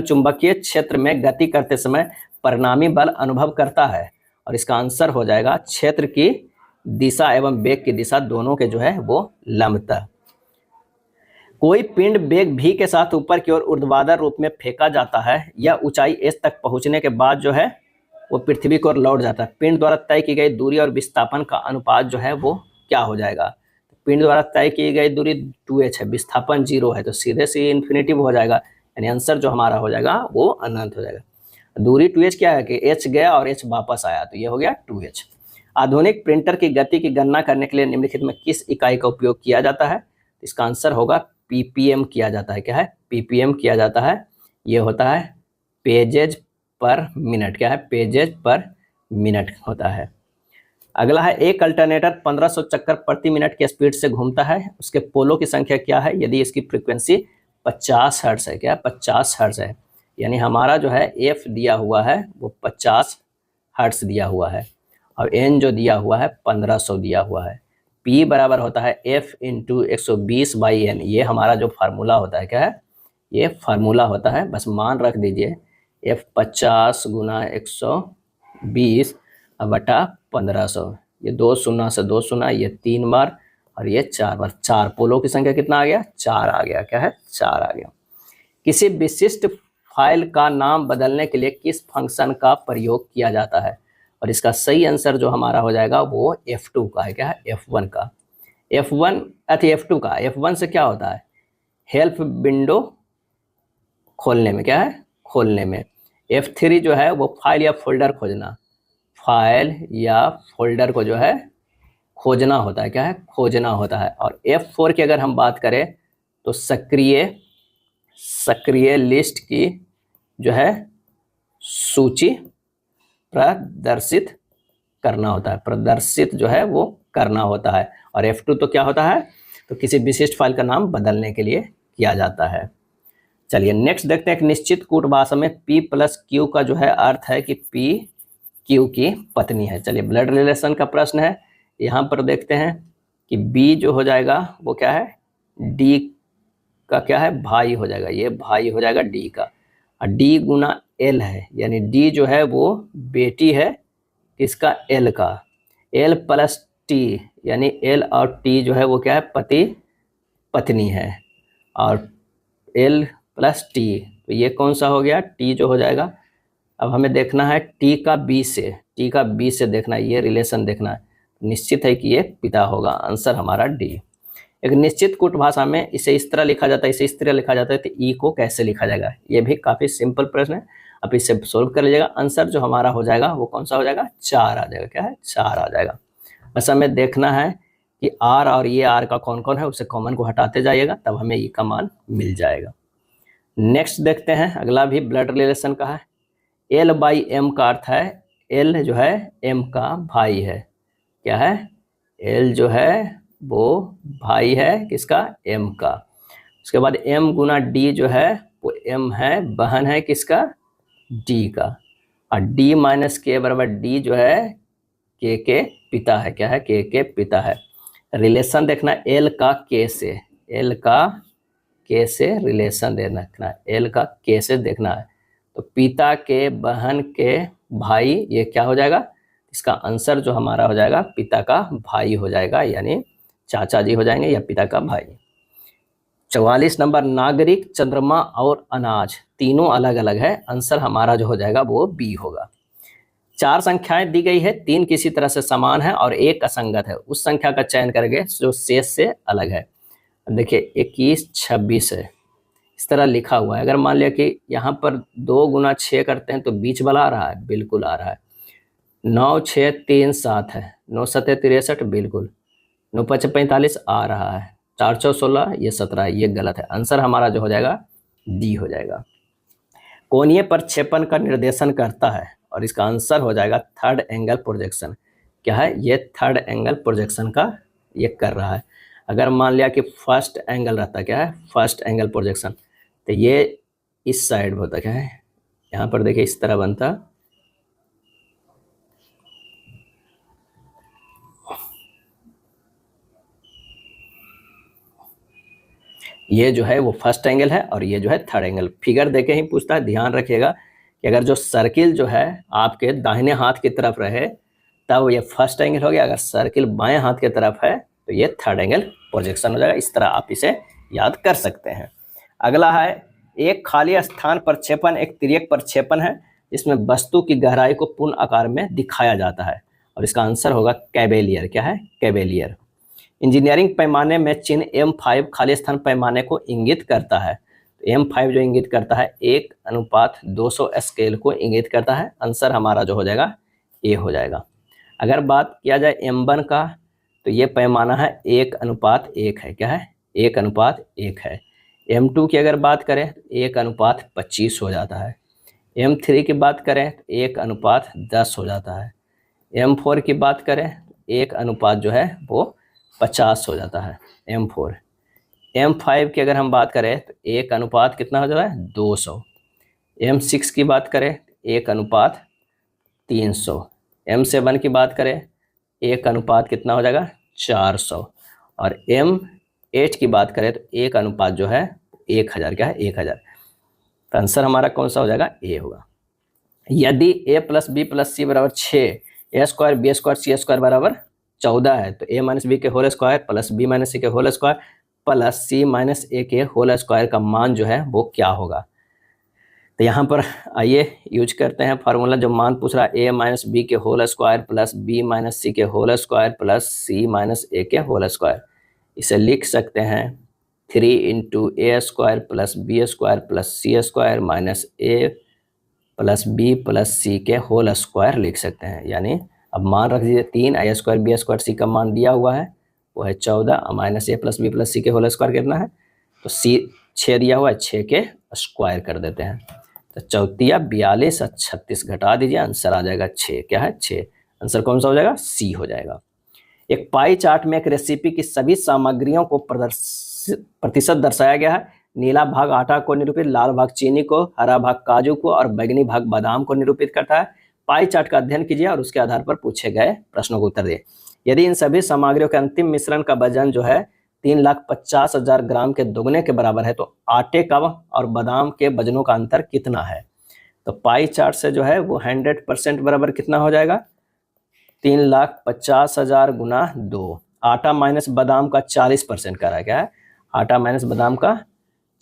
चुंबकीय क्षेत्र में गति करते समय परिणामी बल अनुभव करता है, और इसका आंसर हो जाएगा क्षेत्र की दिशा एवं वेग की दिशा दोनों के जो है वो लंबता। कोई पिंड वेग v के साथ ऊपर की ओर ऊर्ध्वाधर रूप में फेंका जाता है, यह ऊंचाई h तक पहुंचने के बाद जो है वो पृथ्वी की ओर लौट जाता है। पिंड द्वारा तय की गई दूरी और विस्थापन का अनुपात जो है वो क्या हो जाएगा? पिंड द्वारा तय की गई दूरी 2h है, विस्थापन 0 है, तो सीधे से इन्फिनिटिव हो जाएगा, यानी आंसर जो हमारा हो जाएगा वो अनंत हो जाएगा। दूरी 2h क्या है कि h गया और h वापस आया, तो ये हो गया 2h। आधुनिक प्रिंटर की गति की गणना करने के लिए निम्नलिखित में किस इकाई का उपयोग किया जाता है? इसका आंसर होगा पीपीएम किया जाता है, क्या है, पीपीएम किया जाता है। ये होता है पेजेज पर मिनट, क्या है, पेजेज पर मिनट होता है। अगला है एक अल्टरनेटर 1500 चक्कर प्रति मिनट की स्पीड से घूमता है, उसके पोलों की संख्या क्या है यदि इसकी फ्रीक्वेंसी 50 हर्ट्ज है? क्या 50 हर्ट्ज है, यानी हमारा जो है एफ दिया हुआ है वो 50 हर्ट्ज दिया हुआ है, और एन जो दिया हुआ है 1500 दिया हुआ है। P बराबर होता है F इंटू 120/N, ये हमारा जो फार्मूला होता है, क्या है, ये फार्मूला होता है, बस मान रख दीजिए F 50 गुना 120 बटा 1500, ये 2 शून्य से 2 शून्य, ये 3 बार और ये 4 बार, 4 पोलों की संख्या कितना आ गया? 4 आ गया, क्या है, 4 आ गया। किसी विशिष्ट फाइल का नाम बदलने के लिए किस फंक्शन का प्रयोग किया जाता है? और इसका सही आंसर जो हमारा हो जाएगा वो F2 का है। क्या है? F1 का। F1 अथी F2 का। F1 से क्या होता है? हेल्प विंडो खोलने में, क्या है? खोलने में। F3 जो है वो फाइल या फोल्डर खोजना, फाइल या फोल्डर को जो है खोजना होता है। क्या है? खोजना होता है। और F4 की अगर हम बात करें तो सक्रिय लिस्ट की जो है सूची प्रदर्शित करना होता है, प्रदर्शित जो है वो करना होता है। और F2 तो क्या होता है? तो किसी विशिष्ट फाइल का नाम बदलने के लिए किया जाता है। चलिए नेक्स्ट देखते हैं। एक निश्चित कूट भाषा में P प्लस Q का जो है अर्थ है कि P Q की पत्नी है। चलिए ब्लड रिलेशन का प्रश्न है। यहाँ पर देखते हैं कि B जो हो जाएगा वो क्या है? D का क्या है? भाई हो जाएगा। ये भाई हो जाएगा D का। और D गुना L है, यानी D जो है वो बेटी है किसका? L का। L प्लस T यानी L और T जो है वो क्या है? पति पत्नी है। और L प्लस T तो ये कौन सा हो गया? T जो हो जाएगा। अब हमें देखना है T का B से देखना है, ये रिलेशन देखना है। निश्चित है कि ये पिता होगा। आंसर हमारा D। एक निश्चित कूट भाषा में इसे इस तरह लिखा जाता है, इसे इस तरह लिखा जाता है, तो ई को कैसे लिखा जाएगा? ये भी काफी सिंपल प्रश्न है। आप इसे सोल्व कर लीजिएगा। आंसर जो हमारा हो जाएगा वो कौन सा हो जाएगा? 4 आ जाएगा। क्या है? 4 आ जाएगा। बस हमें देखना है कि आर और ये आर का कौन कौन है, उसे कॉमन को हटाते जाइएगा, तब हमें ई का मान मिल जाएगा। नेक्स्ट देखते हैं, अगला भी ब्लड रिलेशन का है। एल बाई एम का अर्थ है, एल जो है एम का भाई है। क्या है? एल जो है वो भाई है किसका? एम का। उसके बाद एम गुना डी जो है वो एम है बहन है किसका? डी का। और डी माइनस के बराबर डी जो है के पिता है। क्या है? के पिता है। रिलेशन देखना एल का के से, एल का के से रिलेशन देखना है, एल का के से देखना है। तो पिता के बहन के भाई, ये क्या हो जाएगा? इसका आंसर जो हमारा हो जाएगा पिता का भाई हो जाएगा, यानी चाचा जी हो जाएंगे या पिता का भाई। 44 नंबर, नागरिक, चंद्रमा और अनाज तीनों अलग अलग है। आंसर हमारा जो हो जाएगा वो बी होगा। 4 संख्याएं दी गई है, 3 किसी तरह से समान है और 1 असंगत है। उस संख्या का चयन करेंगे जो शेष से अलग है। देखिए 21 26 है, इस तरह लिखा हुआ है। अगर मान लिया कि यहाँ पर 2 गुना 6 करते हैं तो बीच वाला आ रहा है, बिल्कुल आ रहा है। 9 6 3 7 है, 9 7 63 बिल्कुल। 9 5 45 आ रहा है। 4 4 16 ये 17, ये गलत है। आंसर हमारा जो हो जाएगा डी हो जाएगा। कोणीय प्रक्षेपण का निर्देशन करता है और इसका आंसर हो जाएगा थर्ड एंगल प्रोजेक्शन। क्या है? ये थर्ड एंगल प्रोजेक्शन का ये कर रहा है। अगर मान लिया कि फर्स्ट एंगल रहता, क्या है? फर्स्ट एंगल प्रोजेक्शन, तो ये इस साइड होता। क्या है? यहाँ पर देखिए इस तरह बनता, ये जो है वो फर्स्ट एंगल है और ये जो है थर्ड एंगल। फिगर देके ही पूछता है, ध्यान रखिएगा कि अगर जो सर्किल जो है आपके दाहिने हाथ की तरफ रहे तब ये फर्स्ट एंगल हो गया, अगर सर्किल बाएं हाथ की तरफ है तो ये थर्ड एंगल प्रोजेक्शन हो जाएगा। इस तरह आप इसे याद कर सकते हैं। अगला है, एक खाली स्थान प्रक्षेपण एक तिर्यक प्रक्षेपण है जिसमें वस्तु की गहराई को पूर्ण आकार में दिखाया जाता है और इसका आंसर होगा कैवेलियर। क्या है? कैवेलियर। इंजीनियरिंग पैमाने में चिन्ह M5 खाली स्थान पैमाने को इंगित करता है। तो M5 जो इंगित करता है 1:200 स्केल को इंगित करता है। आंसर हमारा जो हो जाएगा ए हो जाएगा। अगर बात किया जाए M1 का तो ये पैमाना है 1:1 है। क्या है? 1:1 है। M2 की अगर बात करें 1:25 हो जाता है। M3 की बात करें तो 1:10 हो जाता है। M4 की बात करें 1 जो है वो 50 हो जाता है। M4। M5 की अगर हम बात करें तो 1 कितना हो जाता है? 200। M6 की बात करें 1:300। M7 की बात करें 1 कितना हो जाएगा? 400। और M8 की बात करें तो 1 जो है 1000। क्या है? 1000। तो आंसर हमारा कौन सा हो जाएगा? ए होगा। यदि a + b + c बराबर 6, a² b² c² बराबर 14 है तो a - b के whole square plus b - c के whole square plus C minus A के होल स्क्वायर का मान जो है वो क्या होगा। तो यहाँ पर आइए यूज करते हैं फार्मूला। जो मान पूछ रहा है ए माइनस बी के whole square plus B minus C के whole square plus C minus A के होल स्क्वायर। इसे लिख सकते हैं 3 into A square plus B square plus C square minus A plus B plus C के whole square लिख सकते हैं। यानी अब मान रख दीजिए 3 ए स्क्वायर बी स्क्वायर सी का मान दिया हुआ है वो है 14 minus A plus B plus C के होल स्क्वायर कितना है, तो सी 6 दिया हुआ है, 6 के स्क्वायर कर देते हैं। तो 4 42 और 36 घटा दीजिए, आंसर आ जाएगा 6। क्या है 6। आंसर कौन सा हो जाएगा, सी हो जाएगा। एक पाई चार्ट में एक रेसिपी की सभी सामग्रियों को प्रतिशत दर्शाया गया है। नीला भाग आटा को निरूपित, लाल भाग चीनी को, हरा भाग काजू को और बैंगनी भाग बादाम को निरूपित करता है। पाई चार्ट का अध्ययन कीजिए और उसके आधार पर पूछे गए प्रश्नों को उत्तर दिए। यदि इन सभी सामग्रियों के अंतिम मिश्रण का वजन जो है 3,50,000 ग्राम के दोगुने के बराबर है तो आटे का और बादाम के वजनों का अंतर कितना है। तो पाई चार्ट से जो है वो 100% बराबर कितना हो जाएगा, 3,50,000 गुना 2। आटा माइनस बादाम का 40% का रहा, क्या है आटा माइनस बादाम का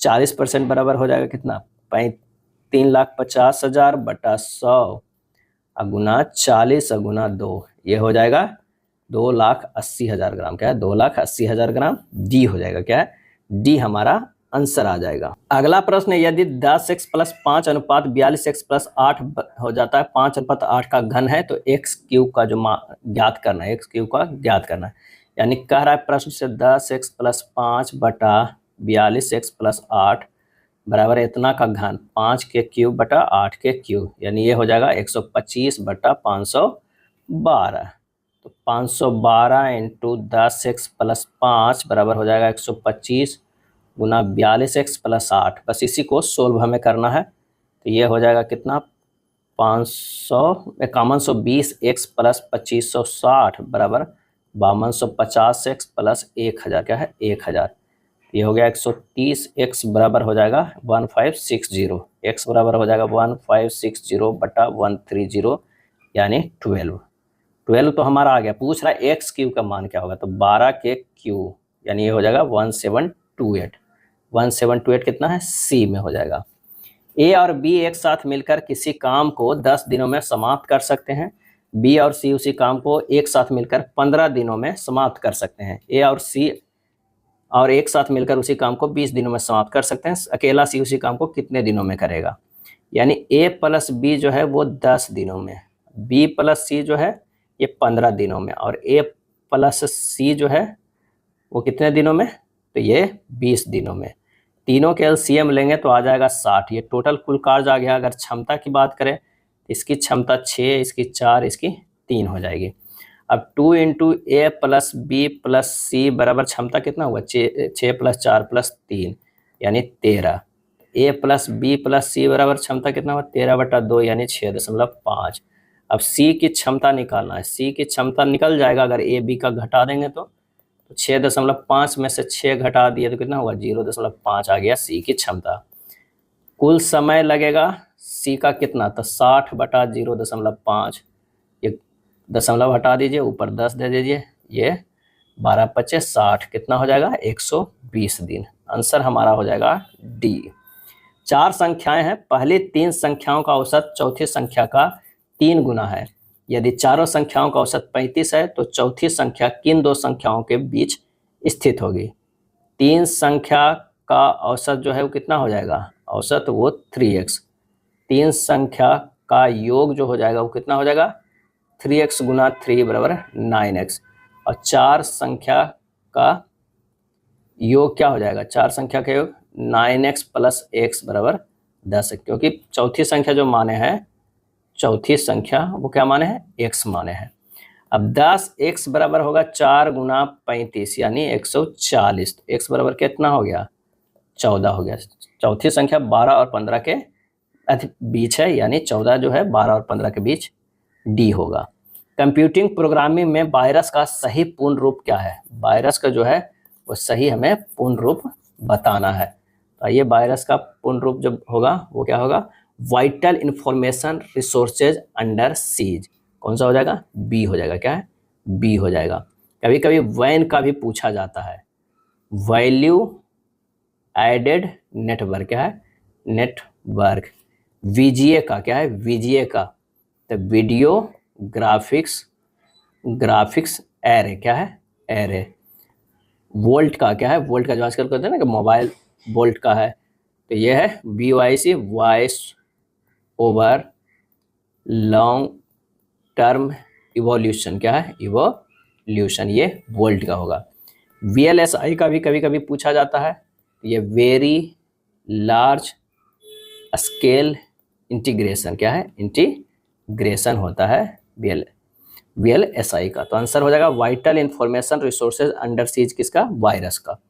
40% बराबर हो जाएगा कितना, 3,50,000 बटा 100 गुना 40 गुना 2, ये हो जाएगा 2,80,000 ग्राम। क्या है 2,80,000 ग्राम। डी हो जाएगा, क्या है डी हमारा आंसर आ जाएगा। अगला प्रश्न है, यदि 10x + 5 अनुपात 42x + 8 हो जाता है, 5/8 का घन है तो x क्यूब का जो ज्ञात करना है, x क्यूब का ज्ञात करना है। यानी कह रहा है प्रश्न से 10x + 5 बटा 42x + 8 बराबर इतना का घन 5 के क्यूब बटा 8 के क्यूब, यानी ये हो जाएगा 125 बटा 512। तो 512 इंटू 10x + 5 बराबर हो जाएगा 125 गुना 42x + 8। बस इसी को सोल्व हमें करना है। तो ये हो जाएगा कितना, 5120x + 2560 बराबर 5250x + 1000, क्या है 1000। ये हो गया 130x बराबर हो जाएगा 1560, x बराबर हो जाएगा 1560 बटा 130 यानी 12 तो हमारा आ गया। पूछ रहा है एक्स क्यूब का मान क्या होगा, तो 12 के क्यूब यानी ये हो जाएगा 1728। 1728 कितना है, सी में हो जाएगा। ए और बी एक साथ मिलकर किसी काम को 10 दिनों में समाप्त कर सकते हैं। बी और सी उसी काम को एक साथ मिलकर 15 दिनों में समाप्त कर सकते हैं। ए और सी और एक साथ मिलकर उसी काम को 20 दिनों में समाप्त कर सकते हैं। अकेला सी उसी काम को कितने दिनों में करेगा। यानी ए प्लस बी जो है वो 10 दिनों में, बी प्लस सी जो है ये 15 दिनों में और ए प्लस सी जो है वो कितने दिनों में, तो ये 20 दिनों में। तीनों के एलसीएम लेंगे तो आ जाएगा 60। ये टोटल कुल कार्य आ गया। अगर क्षमता की बात करें इसकी क्षमता 6, इसकी 4, इसकी 3 हो जाएगी। अब 2 इंटू ए प्लस बी प्लस सी बराबर क्षमता कितना हुआ, 6 + 4 + 3 यानी 13। ए प्लस बी प्लस सी बराबर क्षमता कितना हुआ, 13/2 यानी 6.5। अब सी की क्षमता निकालना है। सी की क्षमता निकल जाएगा अगर ए बी का घटा देंगे तो 6.5 में से 6 घटा दिए तो कितना हुआ, 0.5 आ गया सी की क्षमता। कुल समय लगेगा सी का कितना, तो 60/0.5। ये दशमलव हटा दीजिए, ऊपर 10 दे दीजिए, ये 12×5 = 60 कितना हो जाएगा, 120 दिन। आंसर हमारा हो जाएगा डी। 4 संख्याएं हैं, पहली 3 संख्याओं का औसत चौथी संख्या का 3 गुना है। यदि चारों संख्याओं का औसत 35 है तो चौथी संख्या किन 2 संख्याओं के बीच स्थित होगी। 3 संख्या का औसत जो है वो कितना हो जाएगा, औसत वो 3x। 3 संख्या का योग जो हो जाएगा वो कितना हो जाएगा, 3x गुना 3 बराबर 9x। और 4 संख्या का योग क्या हो जाएगा, 4 संख्या का योग 9x + x बराबर 10 है। क्योंकि चौथी संख्या जो माने हैं, चौथी संख्या वो क्या माने हैं, x माने हैं। अब 10x बराबर होगा 4 गुना 35 यानी 140। तो x बराबर कितना हो गया, 14 हो गया। चौथी संख्या 12 और 15 के बीच है, यानी 14 जो है 12 और 15 के बीच डी होगा। कंप्यूटिंग प्रोग्रामिंग में वायरस का सही पूर्ण रूप क्या है। वायरस का जो है वो सही हमें पूर्ण रूप बताना है। तो ये वायरस का पूर्ण रूप जब होगा वो क्या होगा, vital information resources under seize. कौन सा हो जाएगा, बी हो जाएगा। क्या है, बी हो जाएगा। कभी कभी वैन का भी पूछा जाता है। वैल्यू एडेड नेटवर्क, क्या है, नेटवर्क। वीजीए का क्या है, वीजीए का तो वीडियो ग्राफिक्स एरे, क्या है, एरे। वोल्ट का क्या है, वोल्ट का जो आजकल कहते हैं ना कि मोबाइल वोल्ट का है, तो ये है VOIC, voice over long term evolution, क्या है, इवोल्यूशन, ये वोल्ट का होगा। VLSI का भी कभी कभी पूछा जाता है, ये वेरी लार्ज स्केल इंटीग्रेशन, क्या है, इंटीग्रेशन होता है VLSI का। तो आंसर हो जाएगा vital information resources under seize, किसका, वायरस का।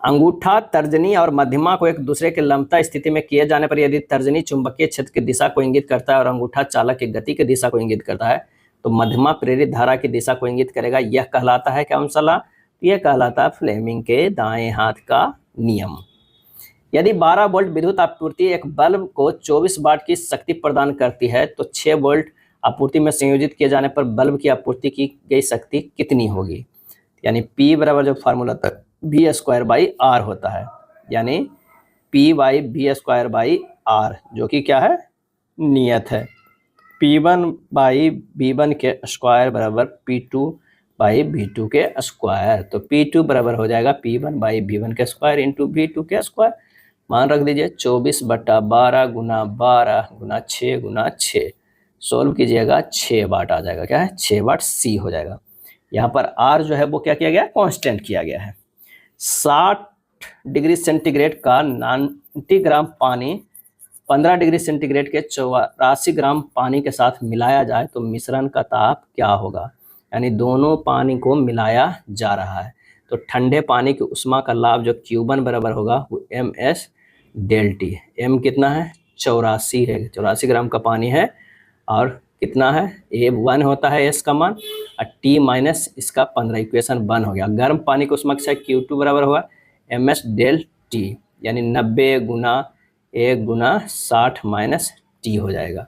अंगूठा तर्जनी और मध्यमा को एक दूसरे के लंबता स्थिति में किए जाने पर यदि तर्जनी चुंबकीय क्षेत्र की दिशा को इंगित करता है और अंगूठा चालक की गति की दिशा को इंगित करता है, तो मध्यमा प्रेरित धारा की दिशा को इंगित करेगा। यह कहलाता है क्या मसला, यह कहलाता है फ्लेमिंग के दाएं हाथ का नियम। यदि 12 वोल्ट विद्युत आपूर्ति एक बल्ब को 24 वाट की शक्ति प्रदान करती है, तो 6 वोल्ट आपूर्ति में संयोजित किए जाने पर बल्ब की आपूर्ति की गई शक्ति कितनी होगी। यानी P बराबर जो फार्मूला तक V²/R होता है, यानी P/V²/R, जो कि क्या है, नियत है। P1/V1 के स्क्वायर बराबर P2/V2 के स्क्वायर, तो P2 बराबर हो जाएगा P1/V1 के स्क्वायर इंटू V2 के स्क्वायर। मान रख दीजिए 24/12 गुना 12 गुना 6 गुना 6, सोल्व कीजिएगा 6 वाट आ जाएगा, क्या है, 6 वाट C हो जाएगा। यहाँ पर R जो है वो क्या किया गया, कांस्टेंट किया गया है। 60 डिग्री सेंटीग्रेड का 90 ग्राम पानी 15 डिग्री सेंटीग्रेड के 84 ग्राम पानी के साथ मिलाया जाए तो मिश्रण का ताप क्या होगा। यानी दोनों पानी को मिलाया जा रहा है, तो ठंडे पानी की उष्मा का लाभ जो Q1 बराबर होगा वो MS∆T। M कितना है, 84 है, 84 ग्राम का पानी है, और कितना है, A1 होता है S का मान, और T माइनस इसका 15, इक्वेशन 1 हो गया। गर्म पानी को उष्मा के साथ Q2 बराबर होगा MS∆T, यानी 90 गुना 1 गुना 60 माइनस T हो जाएगा।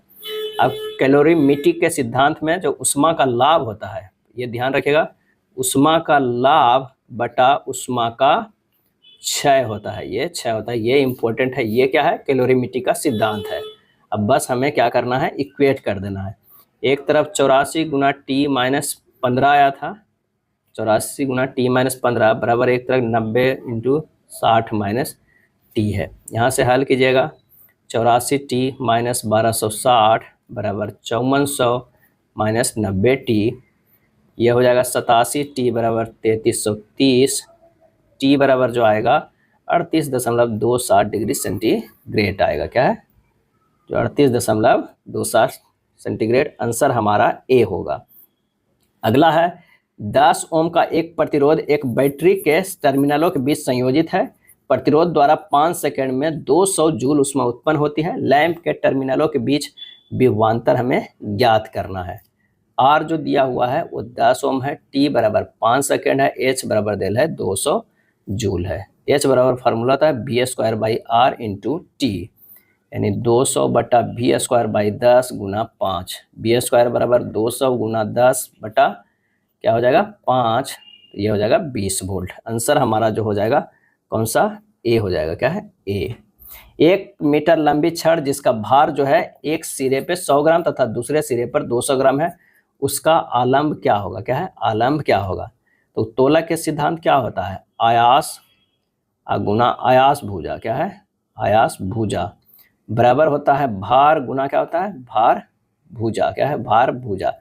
अब कैलोरीमेट्री के सिद्धांत में जो उष्मा का लाभ होता है, ये ध्यान रखिएगा, उष्मा का लाभ बटा उष्मा का क्षय होता है, ये क्षय होता है, ये इंपॉर्टेंट है। ये क्या है, कैलोरीमेट्री का सिद्धांत है। अब बस हमें क्या करना है, इक्वेट कर देना है। एक तरफ 84 गुना T-15 आया था, 84 गुना T-15 बराबर एक तरफ 90 इंटू 60 माइनस T है। यहाँ से हल कीजिएगा, 84 T माइनस 1260 बराबर 5400 माइनस 90T, यह हो जाएगा 87 T बराबर 3330, T बराबर जो आएगा 38.27 डिग्री सेंटीग्रेड आएगा, क्या है, जो 38.27 सेंटीग्रेड। आंसर हमारा A होगा। अगला है 10 ओम का एक प्रतिरोध एक बैटरी के टर्मिनलों के बीच संयोजित है। प्रतिरोध द्वारा 5 सेकंड में 200 जूल ऊष्मा उत्पन्न होती है। लैंप के टर्मिनलों के बीच विभवांतर हमें ज्ञात करना है। R जो दिया हुआ है वो 10 ओम है, T बराबर 5 सेकंड है, H बराबर दिया है 200 जूल है। H बराबर फार्मूला था V²/R इंटू T, यानी 200 बटा V²/10 गुना 5, V² बराबर 200 गुना 10 बटा क्या हो जाएगा 5, तो ये हो जाएगा 20 वोल्ट। आंसर हमारा जो हो जाएगा कौन सा, A हो जाएगा, क्या है, A। 1 मीटर लंबी छड़ जिसका भार जो है एक सिरे पे 100 ग्राम तथा दूसरे सिरे पर 200 ग्राम है, उसका आलम्ब क्या होगा, क्या है, आलम्ब क्या होगा। तो तोला के सिद्धांत क्या होता है, आयास गुना आयास भुजा, क्या है, आयास भुजा बराबर होता है भार गुना क्या होता है, भार भुजा, क्या है, भार भुजा।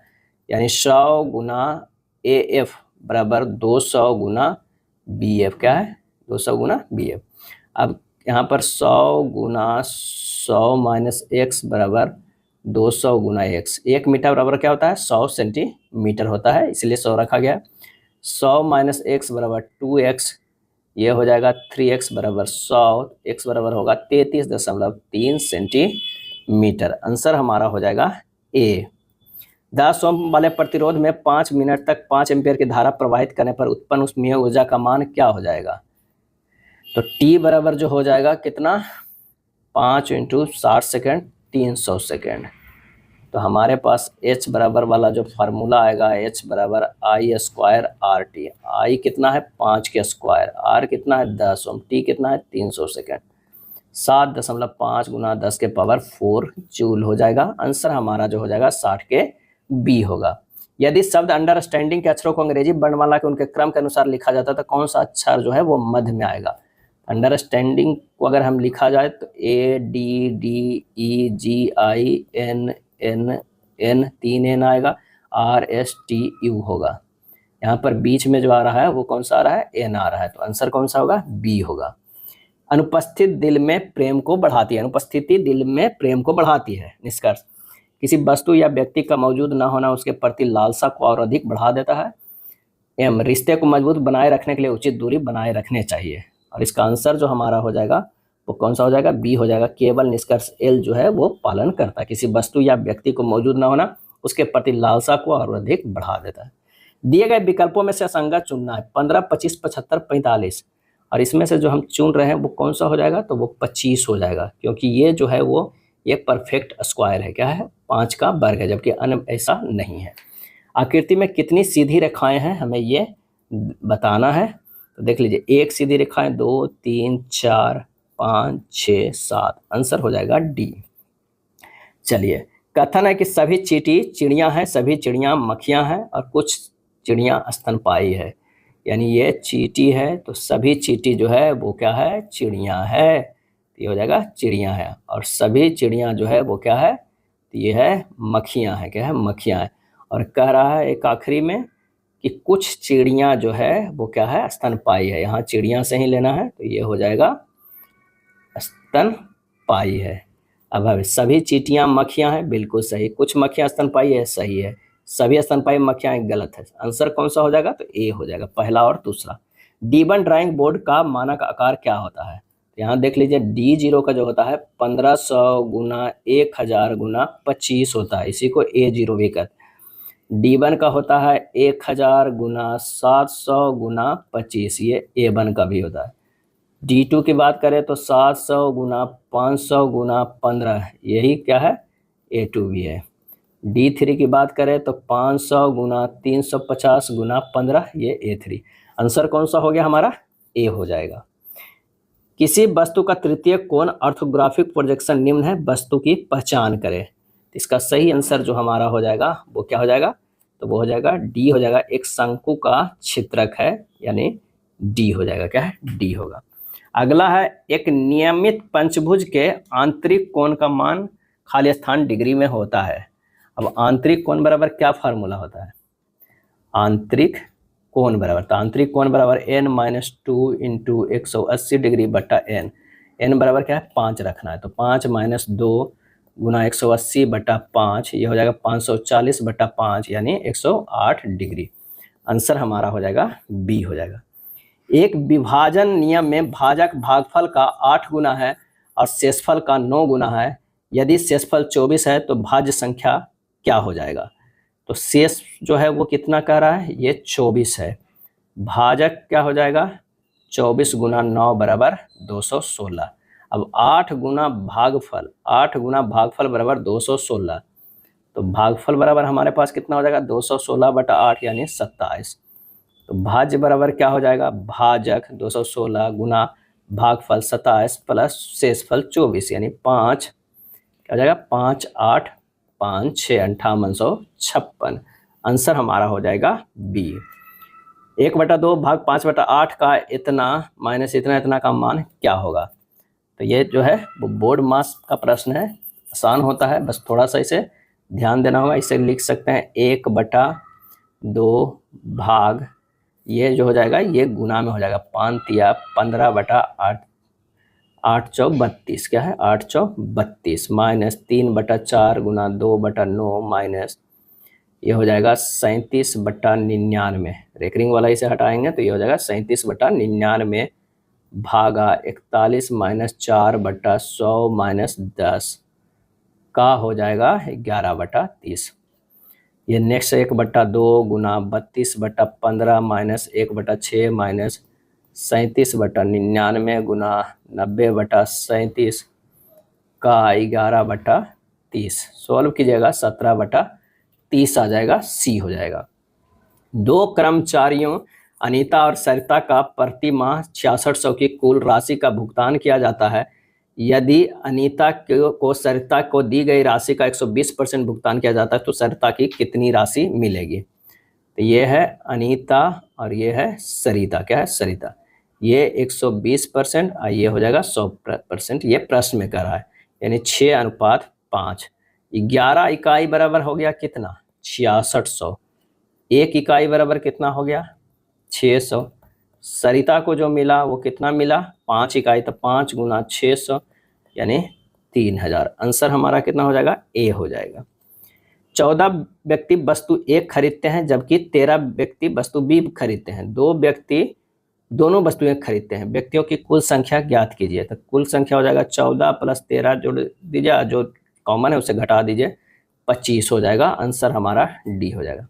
यानी 100 गुना AF बराबर 200 गुना BF, क्या है, 200 गुना BF। अब यहाँ पर 100 गुना 100 माइनस x बराबर 200 गुना x। 1 मीटर बराबर क्या होता है, 100 सेंटीमीटर होता है, इसलिए 100 रखा गया। 100 माइनस x बराबर 2x, ये हो जाएगा 3x बराबर 100, x बराबर होगा 33.3 सेंटीमीटर। आंसर हमारा हो जाएगा A। 10 ओम वाले प्रतिरोध में 5 मिनट तक 5 एम्पियर की धारा प्रवाहित करने पर उत्पन्न ऊष्मीय ऊर्जा का मान क्या हो जाएगा। तो T बराबर जो हो जाएगा कितना, 5 इंटू 60 सेकेंड 300 सेकेंड, तो हमारे पास h बराबर वाला जो फार्मूला आएगा, h बराबर आई स्क्वायर आर टी। आई कितना है 5 के स्क्वायर, आर कितना है 10 ओम, टी कितना है 300 सेकेंड। 7.5 गुना 10 के पावर 4 जूल हो जाएगा। आंसर हमारा जो हो जाएगा 60 के बी होगा। यदि शब्द अंडरस्टैंडिंग के अक्षरों को अंग्रेजी वर्णमाला के उनके क्रम के अनुसार लिखा जाता है तो कौन सा अक्षर जो है वो मध्य में आएगा। अंडरस्टैंडिंग को अगर हम लिखा जाए तो A D D E G I N N N 3 N आएगा, आर एस टी यू होगा। यहाँ पर बीच में जो आ रहा है वो कौन सा आ रहा है, एन आ रहा है, तो आंसर कौन सा होगा, बी होगा। अनुपस्थित दिल में प्रेम को बढ़ाती है, अनुपस्थिति दिल में प्रेम को बढ़ाती है। निष्कर्ष, किसी वस्तु या व्यक्ति का मौजूद न होना उसके प्रति लालसा को और अधिक बढ़ा देता है। एम, रिश्ते को मजबूत बनाए रखने के लिए उचित दूरी बनाए रखने चाहिए। और इसका आंसर जो हमारा हो जाएगा वो कौन सा हो जाएगा, बी हो जाएगा। केवल निष्कर्ष एल जो है वो पालन करता है, किसी वस्तु या व्यक्ति को मौजूद न होना उसके प्रति लालसा को और अधिक बढ़ा देता है। दिए गए विकल्पों में से असंगत चुनना है, 15, 25, 75, 45, और इसमें से जो हम चुन रहे हैं वो कौन सा हो जाएगा, तो वो 25 हो जाएगा, क्योंकि ये जो है वो एक परफेक्ट स्क्वायर है, क्या है 5 का वर्ग है, जबकि अन्य ऐसा नहीं है। आकृति में कितनी सीधी रेखाएं हैं हमें ये बताना है। तो देख लीजिए, एक सीधी रेखाएं, 2, 3, 4, 5, 6, 7, आंसर हो जाएगा डी। चलिए, कथन है कि सभी चींटी चिड़िया हैं, सभी चिड़िया मक्खियां हैं और कुछ चिड़िया स्तनपायी है। यानी ये चींटी है तो सभी चींटी जो है वो क्या है, चिड़िया है, ये हो जाएगा चिड़िया है। और सभी चिड़िया जो है वो क्या है, तो ये है मक्खियां है, क्या है मक्खियां है। और कह रहा है एक आखिरी में कि कुछ चिड़िया जो है वो क्या है, स्तनपायी है। यहाँ चिड़िया से ही लेना है तो ये हो जाएगा स्तनपायी है। अब सभी चींटियां मक्खियां हैं, बिल्कुल सही। कुछ मक्खियां स्तनपायी है, सही है। सभी स्तनपायी मक्खियां गलत है। आंसर कौन सा हो जाएगा, तो ए हो जाएगा, पहला और दूसरा। D1 ड्राइंग बोर्ड का मानक आकार क्या होता है। यहाँ देख लीजिए, D0 का जो होता है 1500 गुना 1000 गुना 25 होता है, इसी को A0 भी कहते हैं। D1 का होता है 1000 गुना 700 गुना 25, ये A1 का भी होता है। D2 की बात करें तो 700 गुना 500 गुना 15, यही क्या है, A2 भी है। D3 की बात करें तो 500 गुना 350 गुना 15, ये A3। आंसर कौन सा हो गया हमारा, ए हो जाएगा। किसी वस्तु का तृतीय कोण ऑर्थोग्राफिक प्रोजेक्शन निम्न है, वस्तु की पहचान करें। इसका सही आंसर जो हमारा हो जाएगा वो क्या हो जाएगा, तो वो हो जाएगा डी हो जाएगा। एक शंकु का क्षेत्रक है, यानी डी हो जाएगा, क्या है, डी होगा। अगला है, एक नियमित पंचभुज के आंतरिक कोण का मान खाली स्थान डिग्री में होता है। अब आंतरिक कोण बराबर क्या फार्मूला होता है, आंतरिक कोण बराबर, तो आंतरिक कोण बराबर n-2 इंटू 180 डिग्री बटा n। n बराबर क्या है 5 रखना है, तो 5 - 2 गुना 180 बटा 5, ये हो जाएगा 540 बटा 5, यानी 108 डिग्री। आंसर हमारा हो जाएगा बी हो जाएगा। एक विभाजन नियम में भाजक भागफल का 8 गुना है और शेषफल का 9 गुना है। यदि शेषफल 24 है तो भाज्य संख्या क्या हो जाएगा। तो शेष जो है वो कितना कह रहा है, ये 24 है। भाजक क्या हो जाएगा, 24 गुना 9 बराबर 216। अब 8 गुना भागफल, 8 गुना भागफल बराबर 216, तो भागफल बराबर हमारे पास कितना हो जाएगा, 216 बटा 8 यानी 27। तो भाज्य बराबर क्या हो जाएगा, भाजक 216 गुना भागफल 27 प्लस शेषफल 24, यानी 5 क्या हो जाएगा, 5, 8, 5, 6, 5856। आंसर हमारा हो जाएगा बी। 1/2 भाग 5/8 का इतना माइनस इतना का मान क्या होगा। तो ये जो है वो बोर्ड मास का प्रश्न है, आसान होता है, बस थोड़ा सा इसे ध्यान देना होगा। इसे लिख सकते हैं 1/2 भाग, ये जो हो जाएगा ये गुना में हो जाएगा, 5 या 15/8, 8 चौक 32, क्या है 8 चौक 32, माइनस 3/4 गुना 2/9 माइनस ये हो जाएगा 37/99। रेकरिंग वाला इसे हटाएंगे तो ये हो जाएगा 37/99 भागा 41 - 4/100 माइनस 10 का हो जाएगा 11/30। ये नेक्स्ट 1/2 गुना 32/15 माइनस 1/6 माइनस 37/99 गुना 90/37 का 11/30 30। सॉल्व कीजिएगा 17/30 आ जाएगा, सी हो जाएगा। दो कर्मचारियों अनीता और सरिता का प्रति माह 6600 की कुल राशि का भुगतान किया जाता है। यदि अनीता को सरिता को दी गई राशि का 120% भुगतान किया जाता है तो सरिता की कितनी राशि मिलेगी? तो ये है अनीता और ये है सरिता। क्या है? सरिता। ये 120% और ये हो जाएगा 100%। ये प्रश्न में कर रहा है, यानी 6:5। 11 इकाई बराबर हो गया कितना? 6600। 1 इकाई बराबर कितना हो गया? 600। सरिता को जो मिला वो कितना मिला? 5 इकाई, तो 5 गुना 600 यानी 3000। आंसर हमारा कितना हो जाएगा? ए हो जाएगा। 14 व्यक्ति वस्तु ए खरीदते हैं जबकि 13 व्यक्ति वस्तु बी खरीदते हैं। दो व्यक्ति दोनों वस्तुएं खरीदते हैं। व्यक्तियों की कुल संख्या ज्ञात कीजिए। तो कुल संख्या हो जाएगा 14 + 13 जोड़ दीजिए, जो कॉमन है उसे घटा दीजिए, 25 हो जाएगा। आंसर हमारा डी हो जाएगा।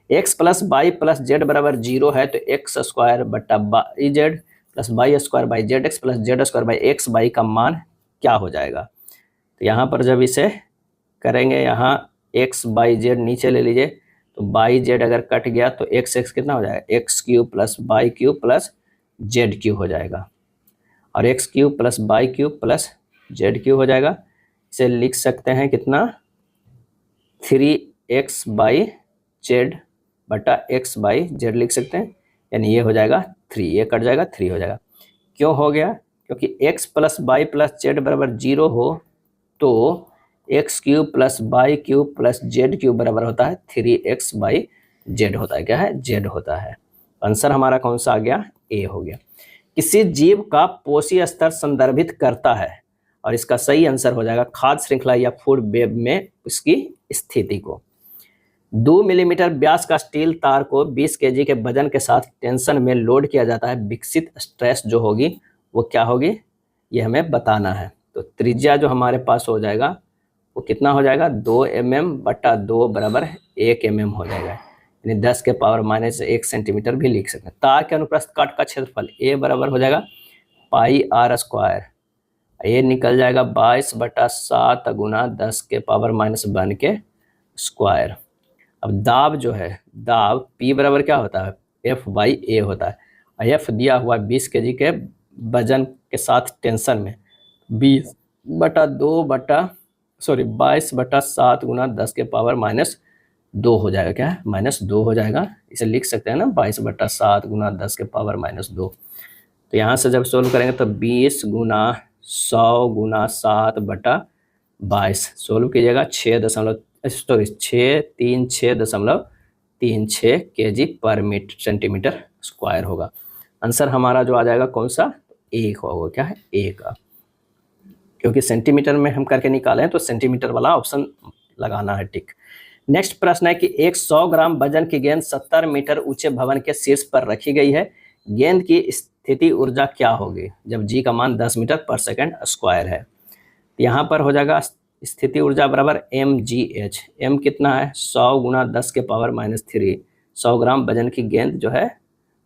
x + y + z बराबर 0 है तो x² बटा yz plus y² by zx plus z² by xy का मान क्या हो जाएगा? तो यहाँ पर जब इसे करेंगे, यहाँ x/z नीचे ले लीजिए, तो yz अगर कट गया तो x कितना हो जाएगा? x³ plus y³ plus z³ हो जाएगा, और x³ plus y³ plus z³ हो जाएगा। इसे लिख सकते हैं कितना? 3x/z बटा x/z लिख सकते हैं, यानी ये हो जाएगा 3। ये कट जाएगा, 3 हो जाएगा। क्यों हो गया? क्योंकि x + y + z बराबर 0 हो तो x³ plus y³ plus z³ बराबर होता है 3x/z होता है। क्या है? z होता है। आंसर हमारा कौन सा आ गया? ए हो गया। किसी जीव का पोषी स्तर संदर्भित करता है, और इसका सही आंसर हो जाएगा खाद्य श्रृंखला या फूड वेब में उसकी स्थिति को। 2 मिलीमीटर व्यास का स्टील तार को 20 kg के वजन के साथ टेंशन में लोड किया जाता है। विकसित स्ट्रेस जो होगी वो क्या होगी, ये हमें बताना है। तो त्रिज्या जो हमारे पास हो जाएगा वो कितना हो जाएगा? 2 mm बटा 2 बराबर 1 mm हो जाएगा, यानी 10 के पावर -1 सेंटीमीटर भी लिख सकते हैं। तार के अनुप्रस्थ काट का क्षेत्रफल A बराबर हो जाएगा πr²। ये निकल जाएगा 22/7 गुना 10 के पावर -1 के स्क्वायर। अब दाब जो है, दाब P बराबर क्या होता है? F/A होता है। F दिया हुआ 20 kg के वजन के साथ टेंशन में 22/7 गुना 10 के पावर -2 हो जाएगा। क्या है? -2 हो जाएगा। इसे लिख सकते हैं ना, 22/7 गुना 10 के पावर -2। तो यहाँ से जब सोल्व करेंगे तो 20 गुना 100 गुना 7/22 सोल्व कीजिएगा, 636.36 kg/m सेंटीमीटर स्क्वायर होगा। आंसर हमारा जो आ जाएगा कौन सा? ए होगा। क्या है? ए का, क्योंकि सेंटीमीटर में हम करके निकाले हैं तो सेंटीमीटर वाला ऑप्शन लगाना है, टिक। नेक्स्ट प्रश्न है कि एक 100 ग्राम वजन की गेंद 70 मीटर ऊंचे भवन के शीर्ष पर रखी गई है। गेंद की स्थिति ऊर्जा क्या होगी जब g का मान 10 मीटर पर सेकंड स्क्वायर है? यहाँ पर हो जाएगा स्थिति ऊर्जा बराबर mgh। m कितना है? 100 गुना 10 के पावर -3। 100 ग्राम वजन की गेंद जो है,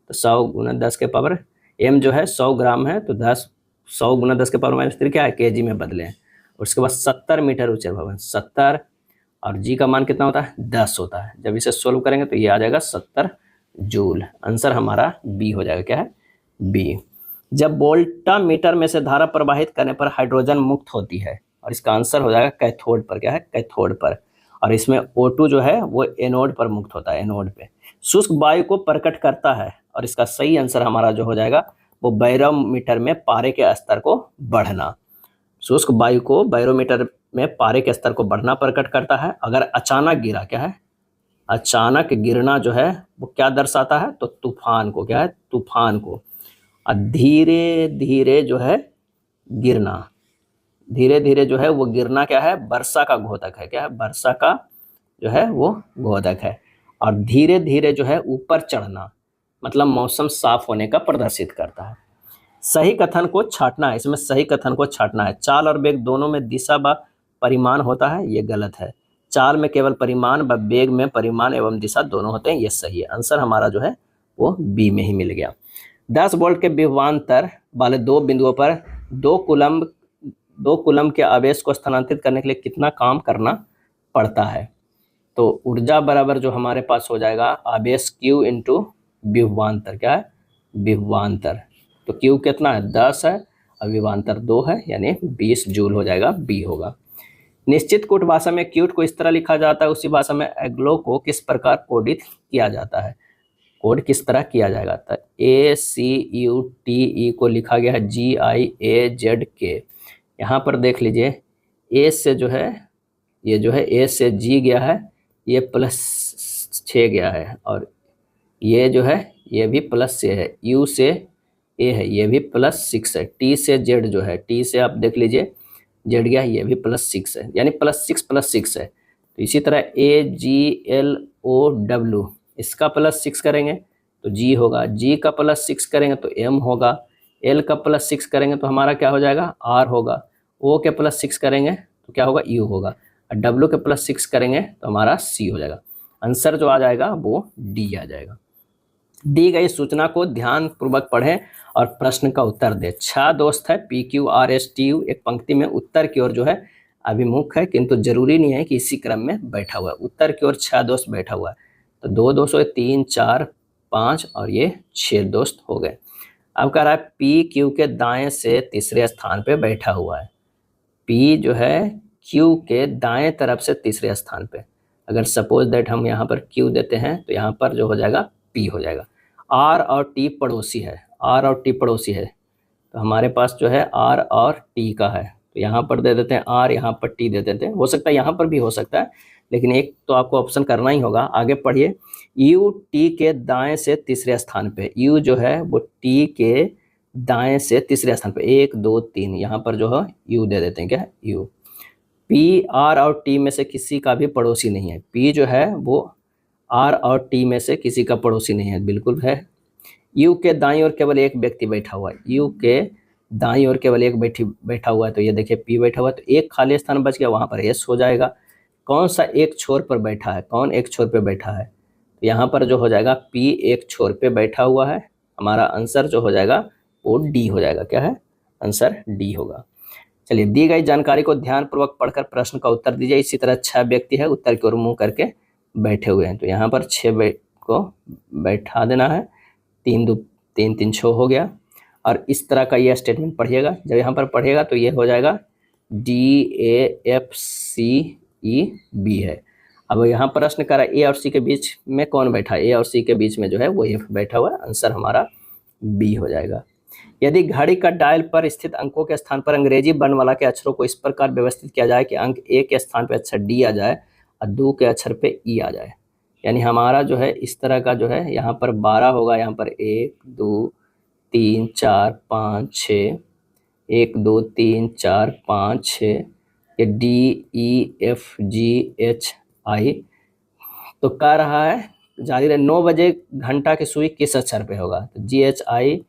तो 100 गुना 10 के पावर, m जो है 100 ग्राम है, तो 100 गुना 10 के पावर -3 क्या है? kg में बदलें। उसके बाद 70 मीटर ऊंचे भवन, 70, और g का मान कितना होता है? 10 होता है। जब इसे सोल्व करेंगे तो ये आ जाएगा 70 जूल। आंसर हमारा बी हो जाएगा। क्या है? बी। जब वोल्टामीटर में से धारा प्रवाहित करने पर हाइड्रोजन मुक्त होती है, और इसका आंसर हो जाएगा कैथोड पर। क्या है? कैथोड पर। और इसमें O2 जो है वो एनोड पर मुक्त होता है, एनोड पे। शुष्क वायु को प्रकट करता है, और इसका सही आंसर हमारा जो हो जाएगा वो बैरोमीटर में पारे के स्तर को बढ़ना। शुष्क वायु को बैरोमीटर में पारे के स्तर को बढ़ना प्रकट करता है। अगर अचानक गिरा, क्या है? अचानक गिरना जो है वो क्या दर्शाता है? तो तूफान को। क्या है? तूफान को। और धीरे धीरे जो है गिरना, धीरे धीरे जो है वो गिरना क्या है? वर्षा का घोतक है। क्या है? वर्षा का जो है वो घोतक है। और धीरे धीरे जो है ऊपर चढ़ना मतलब मौसम साफ होने का प्रदर्शित करता है। सही कथन को छांटना है, इसमें सही कथन को छांटना है। चाल और वेग दोनों में दिशा व परिमाण होता है, ये गलत है। चाल में केवल परिमाण व वेग में परिमाण एवं दिशा दोनों होते हैं, ये सही है। आंसर हमारा जो है वो बी में ही मिल गया। 10 वोल्ट के विभवांतर वाले दो बिंदुओं पर 2 कूलम्ब 2 कूलम के आवेश को स्थानांतरित करने के लिए कितना काम करना पड़ता है। तो ऊर्जा बराबर जो हमारे पास हो जाएगा आवेश Q इंटू विभवांतर, क्या है, विभवांतर। तो Q कितना है, 10 है, और विभवांतर 2 है, यानी 20 जूल हो जाएगा, बी होगा। निश्चित कूट भाषा में क्यूट को इस तरह लिखा जाता है, उसी भाषा में एग्लो को किस प्रकार कोडित किया जाता है। कोड किस तरह किया जाएगा, तो ACUTE को लिखा गया है GIAZK। यहाँ पर देख लीजिए, ए से जो है, ये जो है ए से जी गया है, ये +6 गया है, और ये जो है ये भी +6 है, यू से ए है, ये भी +6 है, टी से जेड जो है, टी से आप देख लीजिए जेड गया, ये भी +6 है, यानी +6 है। तो इसी तरह AGLOW, इसका +6 करेंगे तो जी होगा, जी का +6 करेंगे तो एम होगा, एल का +6 करेंगे तो हमारा क्या हो जाएगा, आर होगा, ओ के +6 करेंगे तो क्या होगा, यू होगा, और डब्ल्यू के +6 करेंगे तो हमारा सी हो जाएगा। आंसर जो आ जाएगा वो डी आ जाएगा। दी गई सूचना को ध्यान पूर्वक पढ़ें और प्रश्न का उत्तर दें। 6 दोस्त है, PQRSTU एक पंक्ति में उत्तर की ओर जो है अभिमुख है, किंतु जरूरी नहीं है कि इसी क्रम में बैठा हुआ है। उत्तर की ओर 6 दोस्त बैठा हुआ है, तो 2 दोस्त हो गए, 3 4 5 और ये 6 दोस्त हो गए। अब कह रहा है PQ के दाएं से तीसरे स्थान पे बैठा हुआ है। P जो है Q के दाएं तरफ से तीसरे स्थान पे, अगर सपोज दैट हम यहाँ पर Q देते हैं तो यहाँ पर जो हो जाएगा P हो जाएगा। R और T पड़ोसी है, R और T पड़ोसी है, तो हमारे पास जो है R और T का है, तो यहाँ पर दे देते हैं R, यहाँ पर T दे देते हैं। हो सकता है यहाँ पर भी हो सकता है, लेकिन एक तो आपको ऑप्शन करना ही होगा। आगे पढ़िए, U T के दाएं से तीसरे स्थान पे, U जो है वो T के दाएं से तीसरे स्थान पे, 1 2 3, यहाँ पर जो है U दे देते हैं, क्या U। P R और T में से किसी का भी पड़ोसी नहीं है, P जो है वो R और T में से किसी का पड़ोसी नहीं है, बिल्कुल है। U के दाईं ओर केवल एक व्यक्ति बैठा हुआ है, U के दाईं ओर केवल एक बैठा हुआ है, तो ये देखिए P बैठा हुआ है, तो एक खाली स्थान बच गया, वहाँ पर S हो जाएगा। कौन सा एक छोर पर बैठा है, कौन एक छोर पर बैठा है, तो यहाँ पर जो हो जाएगा P एक छोर पे बैठा हुआ है। हमारा आंसर जो हो जाएगा वो D हो जाएगा, क्या है, आंसर D होगा। चलिए, दी गई जानकारी को ध्यानपूर्वक पढ़कर प्रश्न का उत्तर दीजिए। इसी तरह 6 व्यक्ति है, उत्तर की ओर मुंह करके बैठे हुए हैं, तो यहाँ पर 6 को बैठा देना है, 3 2 3 3 6 हो गया। और इस तरह का ये स्टेटमेंट पढ़िएगा, जब यहाँ पर पढ़िएगा तो ये हो जाएगा DAFCEB है। अब यहाँ प्रश्न कर रहा है A और C के बीच में कौन बैठा है, A और C के बीच में जो है वो F बैठा हुआ है, आंसर हमारा B हो जाएगा। यदि घड़ी का डायल पर स्थित अंकों के स्थान पर अंग्रेजी वर्णमाला के अक्षरों को इस प्रकार व्यवस्थित किया जाए कि अंक A के स्थान पर अक्षर D आ जाए और 2 के अक्षर पे E आ जाए, यानी हमारा जो है इस तरह का जो है, यहाँ पर 12 होगा, यहाँ पर 1 2 3 4 5 6, 1 2 3 4 5 6, ये DEFGHI। तो कह रहा है जारी रहे, 9 बजे घंटा की सुई किस अक्षर पे होगा, तो GHIJK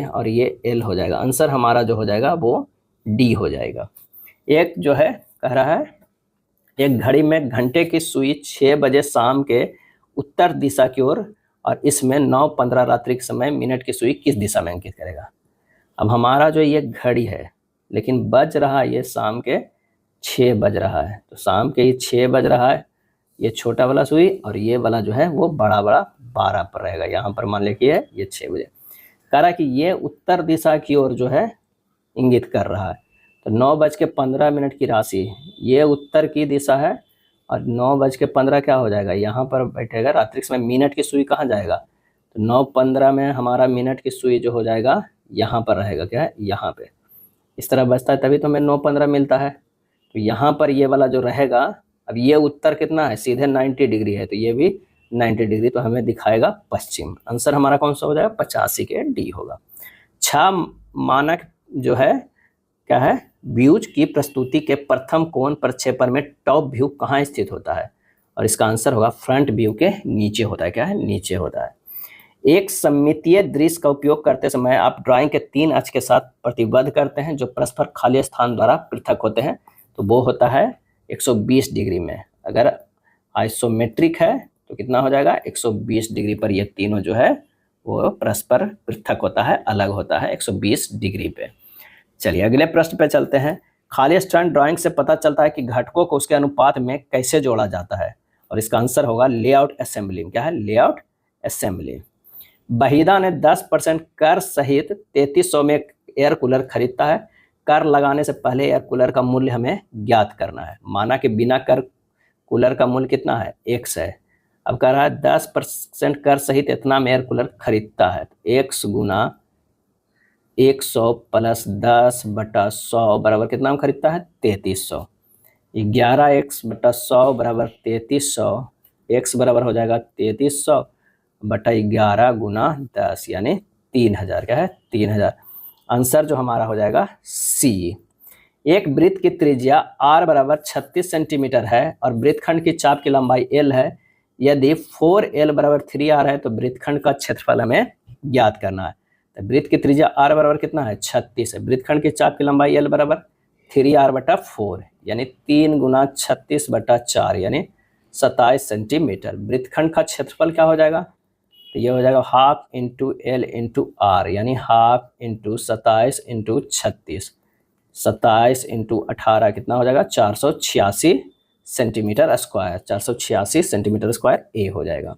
और ये L हो जाएगा। आंसर हमारा जो हो जाएगा वो D हो जाएगा। एक जो है कह रहा है, एक घड़ी में घंटे की सुई 6 बजे शाम के उत्तर दिशा की ओर और इसमें 9:15 रात्रि के समय मिनट की सुई किस दिशा में अंकित करेगा। अब हमारा जो ये घड़ी है, लेकिन बज रहा है ये शाम के 6 बज रहा है, तो शाम के ही 6 बज रहा है, ये छोटा वाला सुई और ये वाला जो है वो बड़ा 12 पर रहेगा। यहाँ पर मान लिया ये 6 बजे, कह रहा है कि ये उत्तर दिशा की ओर जो है इंगित कर रहा है, तो 9:15 की राशि, ये उत्तर की दिशा है, और 9:15 क्या हो जाएगा, यहाँ पर बैठेगा, रात्रि समय मिनट की सुई कहाँ जाएगा, तो 9:15 में हमारा मिनट की सुई जो हो जाएगा यहाँ पर रहेगा, क्या है, यहाँ पे इस तरह बचता है, तभी तो हमें 9:15 मिलता है। तो यहाँ पर ये वाला जो रहेगा, अब ये उत्तर कितना है, सीधे 90 डिग्री है, तो ये भी 90 डिग्री, तो हमें दिखाएगा पश्चिम। आंसर हमारा कौन सा हो जाएगा, 85 के डी होगा। 6 मानक जो है क्या है, व्यूज की प्रस्तुति के प्रथम कोण प्रक्षेपण में टॉप व्यू कहाँ स्थित होता है, और इसका आंसर होगा फ्रंट व्यू के नीचे होता है, क्या है, नीचे होता है। एक सममितीय दृश्य का उपयोग करते समय आप ड्राइंग के 3 अक्ष के साथ प्रतिबद्ध करते हैं जो परस्पर खाली स्थान द्वारा पृथक होते हैं, तो वो होता है 120 डिग्री में। अगर आइसोमेट्रिक है तो कितना हो जाएगा, 120 डिग्री पर ये तीनों जो है वो परस्पर पृथक होता है, अलग होता है 120 डिग्री पे। चलिए अगले प्रश्न पे चलते हैं। खाली स्टैंड ड्राइंग से पता चलता है कि घटकों को उसके अनुपात में कैसे जोड़ा जाता है, और इसका आंसर होगा लेआउट असेंबली। क्या है? Layout assembly. बहीदा ने 10% कर सहित 3300 में एक एयर कूलर खरीदता है। कर लगाने से पहले एयर कूलर का मूल्य हमें ज्ञात करना है। माना कि बिना कर कूलर का मूल्य कितना है? 100 है। अब कह रहा है 10% कर सहित इतना में एयर कूलर खरीदता है। 100 गुना 100 प्लस 10/100 बराबर कितना में खरीदता है? 3300। 11x/100 बराबर 3300। x बराबर हो जाएगा 3300/11 गुना 10 यानी 3000। क्या है? 3000। आंसर जो हमारा हो जाएगा सी। एक वृत्त की त्रिज्या r बराबर 36 सेंटीमीटर है और वृत्तखंड की चाप की लंबाई l है। यदि 4l बराबर 3r है तो वृत्तखंड का क्षेत्रफल हमें ज्ञात करना है। तो वृत्त की त्रिज्या r बराबर कितना है? 36 है। वृत्तखंड की चाप की लंबाई l बराबर 3r/4 यानी 3 गुना 36/4 यानी 27 सेंटीमीटर। वृत्तखंड का क्षेत्रफल क्या हो जाएगा? तो ये हो जाएगा half into l into R यानी हाफ इंटू 27 इंटू 36। 27 इंटू 18 कितना हो जाएगा? 486 centimetre square. 486 centimetre square A हो जाएगा।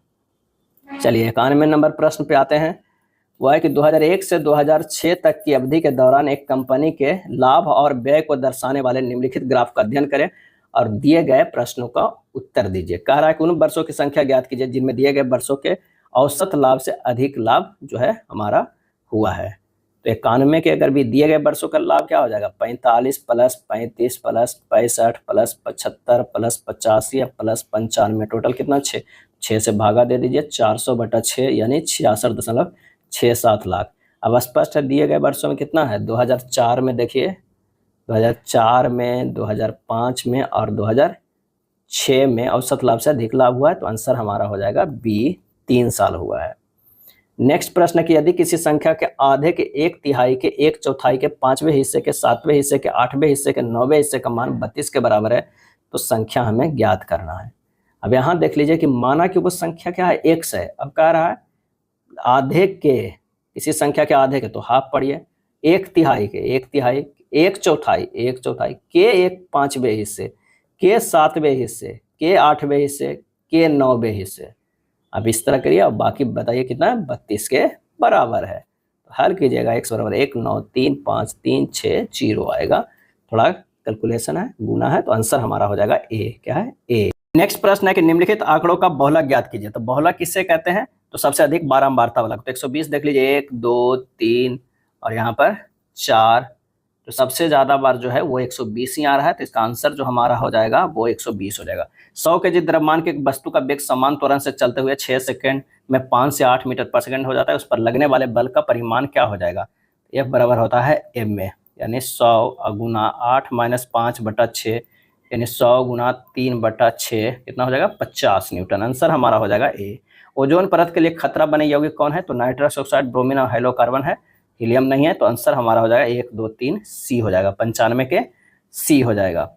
चलिए 91 नंबर प्रश्न पे आते हैं। वह है कि 2001 से 2006 तक की अवधि के दौरान एक कंपनी के लाभ और व्यय को दर्शाने वाले निम्नलिखित ग्राफ का अध्ययन करें और दिए गए प्रश्नों का उत्तर दीजिए। कह रहा है कि उन वर्षों की संख्या ज्ञात कीजिए जिनमें दिए गए वर्षों के औसत लाभ से अधिक लाभ जो है हमारा हुआ है। तो 91 के अगर भी दिए गए वर्षों का लाभ क्या हो जाएगा? 45 plus 35 plus 65 plus 75 plus 85 plus 95। Total कितना? 6 से भागा दे दीजिए। 400/6 यानी 66.67 लाख। अब स्पष्ट है दिए गए वर्षों में कितना है? 2004 में देखिए, 2004 में, 2005 में और 2006 में औसत लाभ से अधिक लाभ हुआ है। तो आंसर हमारा हो जाएगा बी, 3 साल हुआ है। नेक्स्ट प्रश्न है कि यदि किसी संख्या के आधे के 1/3 के 1/4 के 5वें हिस्से के 7वें हिस्से के 8वें हिस्से के 9वें हिस्से का मान 32 के बराबर है तो संख्या हमें ज्ञात करना है। अब यहाँ देख लीजिए कि माना कि वो संख्या क्या है? x है। अब कह रहा है आधे के, किसी संख्या के आधे के तो हाफ पढ़िए, 1/3 के 1/3, 1/4 के 1/5वें हिस्से के 7वें हिस्से के 8वें हिस्से के 9वें हिस्से। अब इस तरह करिए और बाकी बताइए कितना है? 32 के बराबर है। तो हल कीजिएगा। x बराबर 1 9 3 5 3 6 0 आएगा। थोड़ा कैलकुलेशन है, गुना है, तो आंसर हमारा हो जाएगा ए। क्या है? ए। नेक्स्ट प्रश्न है कि निम्नलिखित आंकड़ों का बहुलक ज्ञात कीजिए। तो बहुलक किससे कहते हैं? तो सबसे अधिक बारंबारता वाला। तो 120 देख लीजिए, 1 2 3 और यहाँ पर 4। तो सबसे ज्यादा बार जो है वो 120 ही आ रहा है। तो इसका आंसर जो हमारा हो जाएगा वो 120 हो जाएगा। 100 केजी द्रव्यमान के वस्तु का वेग समान त्वरण से चलते हुए 6 सेकंड में 5 से 8 मीटर पर सेकंड हो जाता है। उस पर लगने वाले बल का परिमाण क्या हो जाएगा? F बराबर होता है m में, यानी 100 गुना 8 माइनस 5/6 यानी 100 गुना 3/6 कितना हो जाएगा? 50 न्यूटन। आंसर हमारा हो जाएगा ए। ओजोन परत के लिए खतरा बने यौगिक कौन है? तो नाइट्रस ऑक्साइड, ब्रोमीन और हाइड्रोकार्बन है। हीलियम नहीं है। तो आंसर हमारा हो जाएगा 1 2 3 सी हो जाएगा। 95 के सी हो जाएगा।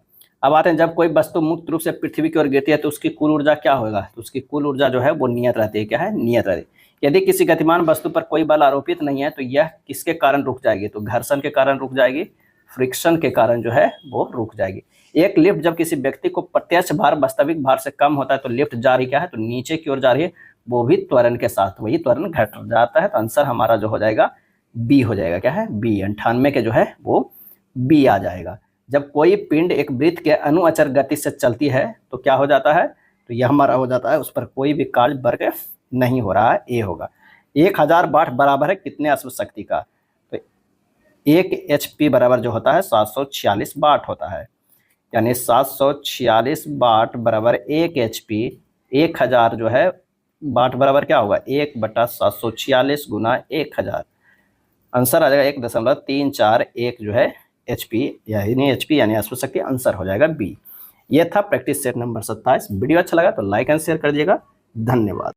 अब आते हैं, जब कोई वस्तु मुक्त रूप से पृथ्वी की ओर गिरती है तो उसकी कुल ऊर्जा क्या होगा? तो उसकी कुल ऊर्जा जो है वो नियत रहती है। क्या है? नियत रहती है। यदि किसी गतिमान वस्तु पर कोई बल आरोपित नहीं है तो यह किसके कारण रुक जाएगी? तो घर्षण के कारण रुक जाएगी, फ्रिक्शन के कारण जो है वो रुक जाएगी। एक लिफ्ट जब किसी व्यक्ति को प्रत्यक्ष भार वास्तविक भार से कम होता है तो लिफ्ट जा रही क्या है? तो नीचे की ओर जा रही है, वो भी त्वरण के साथ, वही त्वरण घट जाता है। तो आंसर हमारा जो हो जाएगा बी हो जाएगा। क्या है? बी। 98 के जो है वो बी आ जाएगा। जब कोई पिंड एक वृत्त के अनुअचर गति से चलती है तो क्या हो जाता है? तो यह हमारा हो जाता है उस पर कोई भी कार्य वर्ग नहीं हो रहा है। ए होगा। 1000 वाट बराबर है कितने अश्व शक्ति का? तो 1 HP बराबर जो होता है 746 वाट होता है, यानी 746 वाट बराबर 1 HP। 1000 जो है वाट बराबर क्या होगा? 1/746 गुना 1000। आंसर आ जाएगा 1.341 जो है HP, यानी HP यानी अश्व शक्ति। आंसर हो जाएगा बी। ये था प्रैक्टिस सेट नंबर 27। वीडियो अच्छा लगा तो लाइक एंड शेयर कर दीजिएगा। धन्यवाद।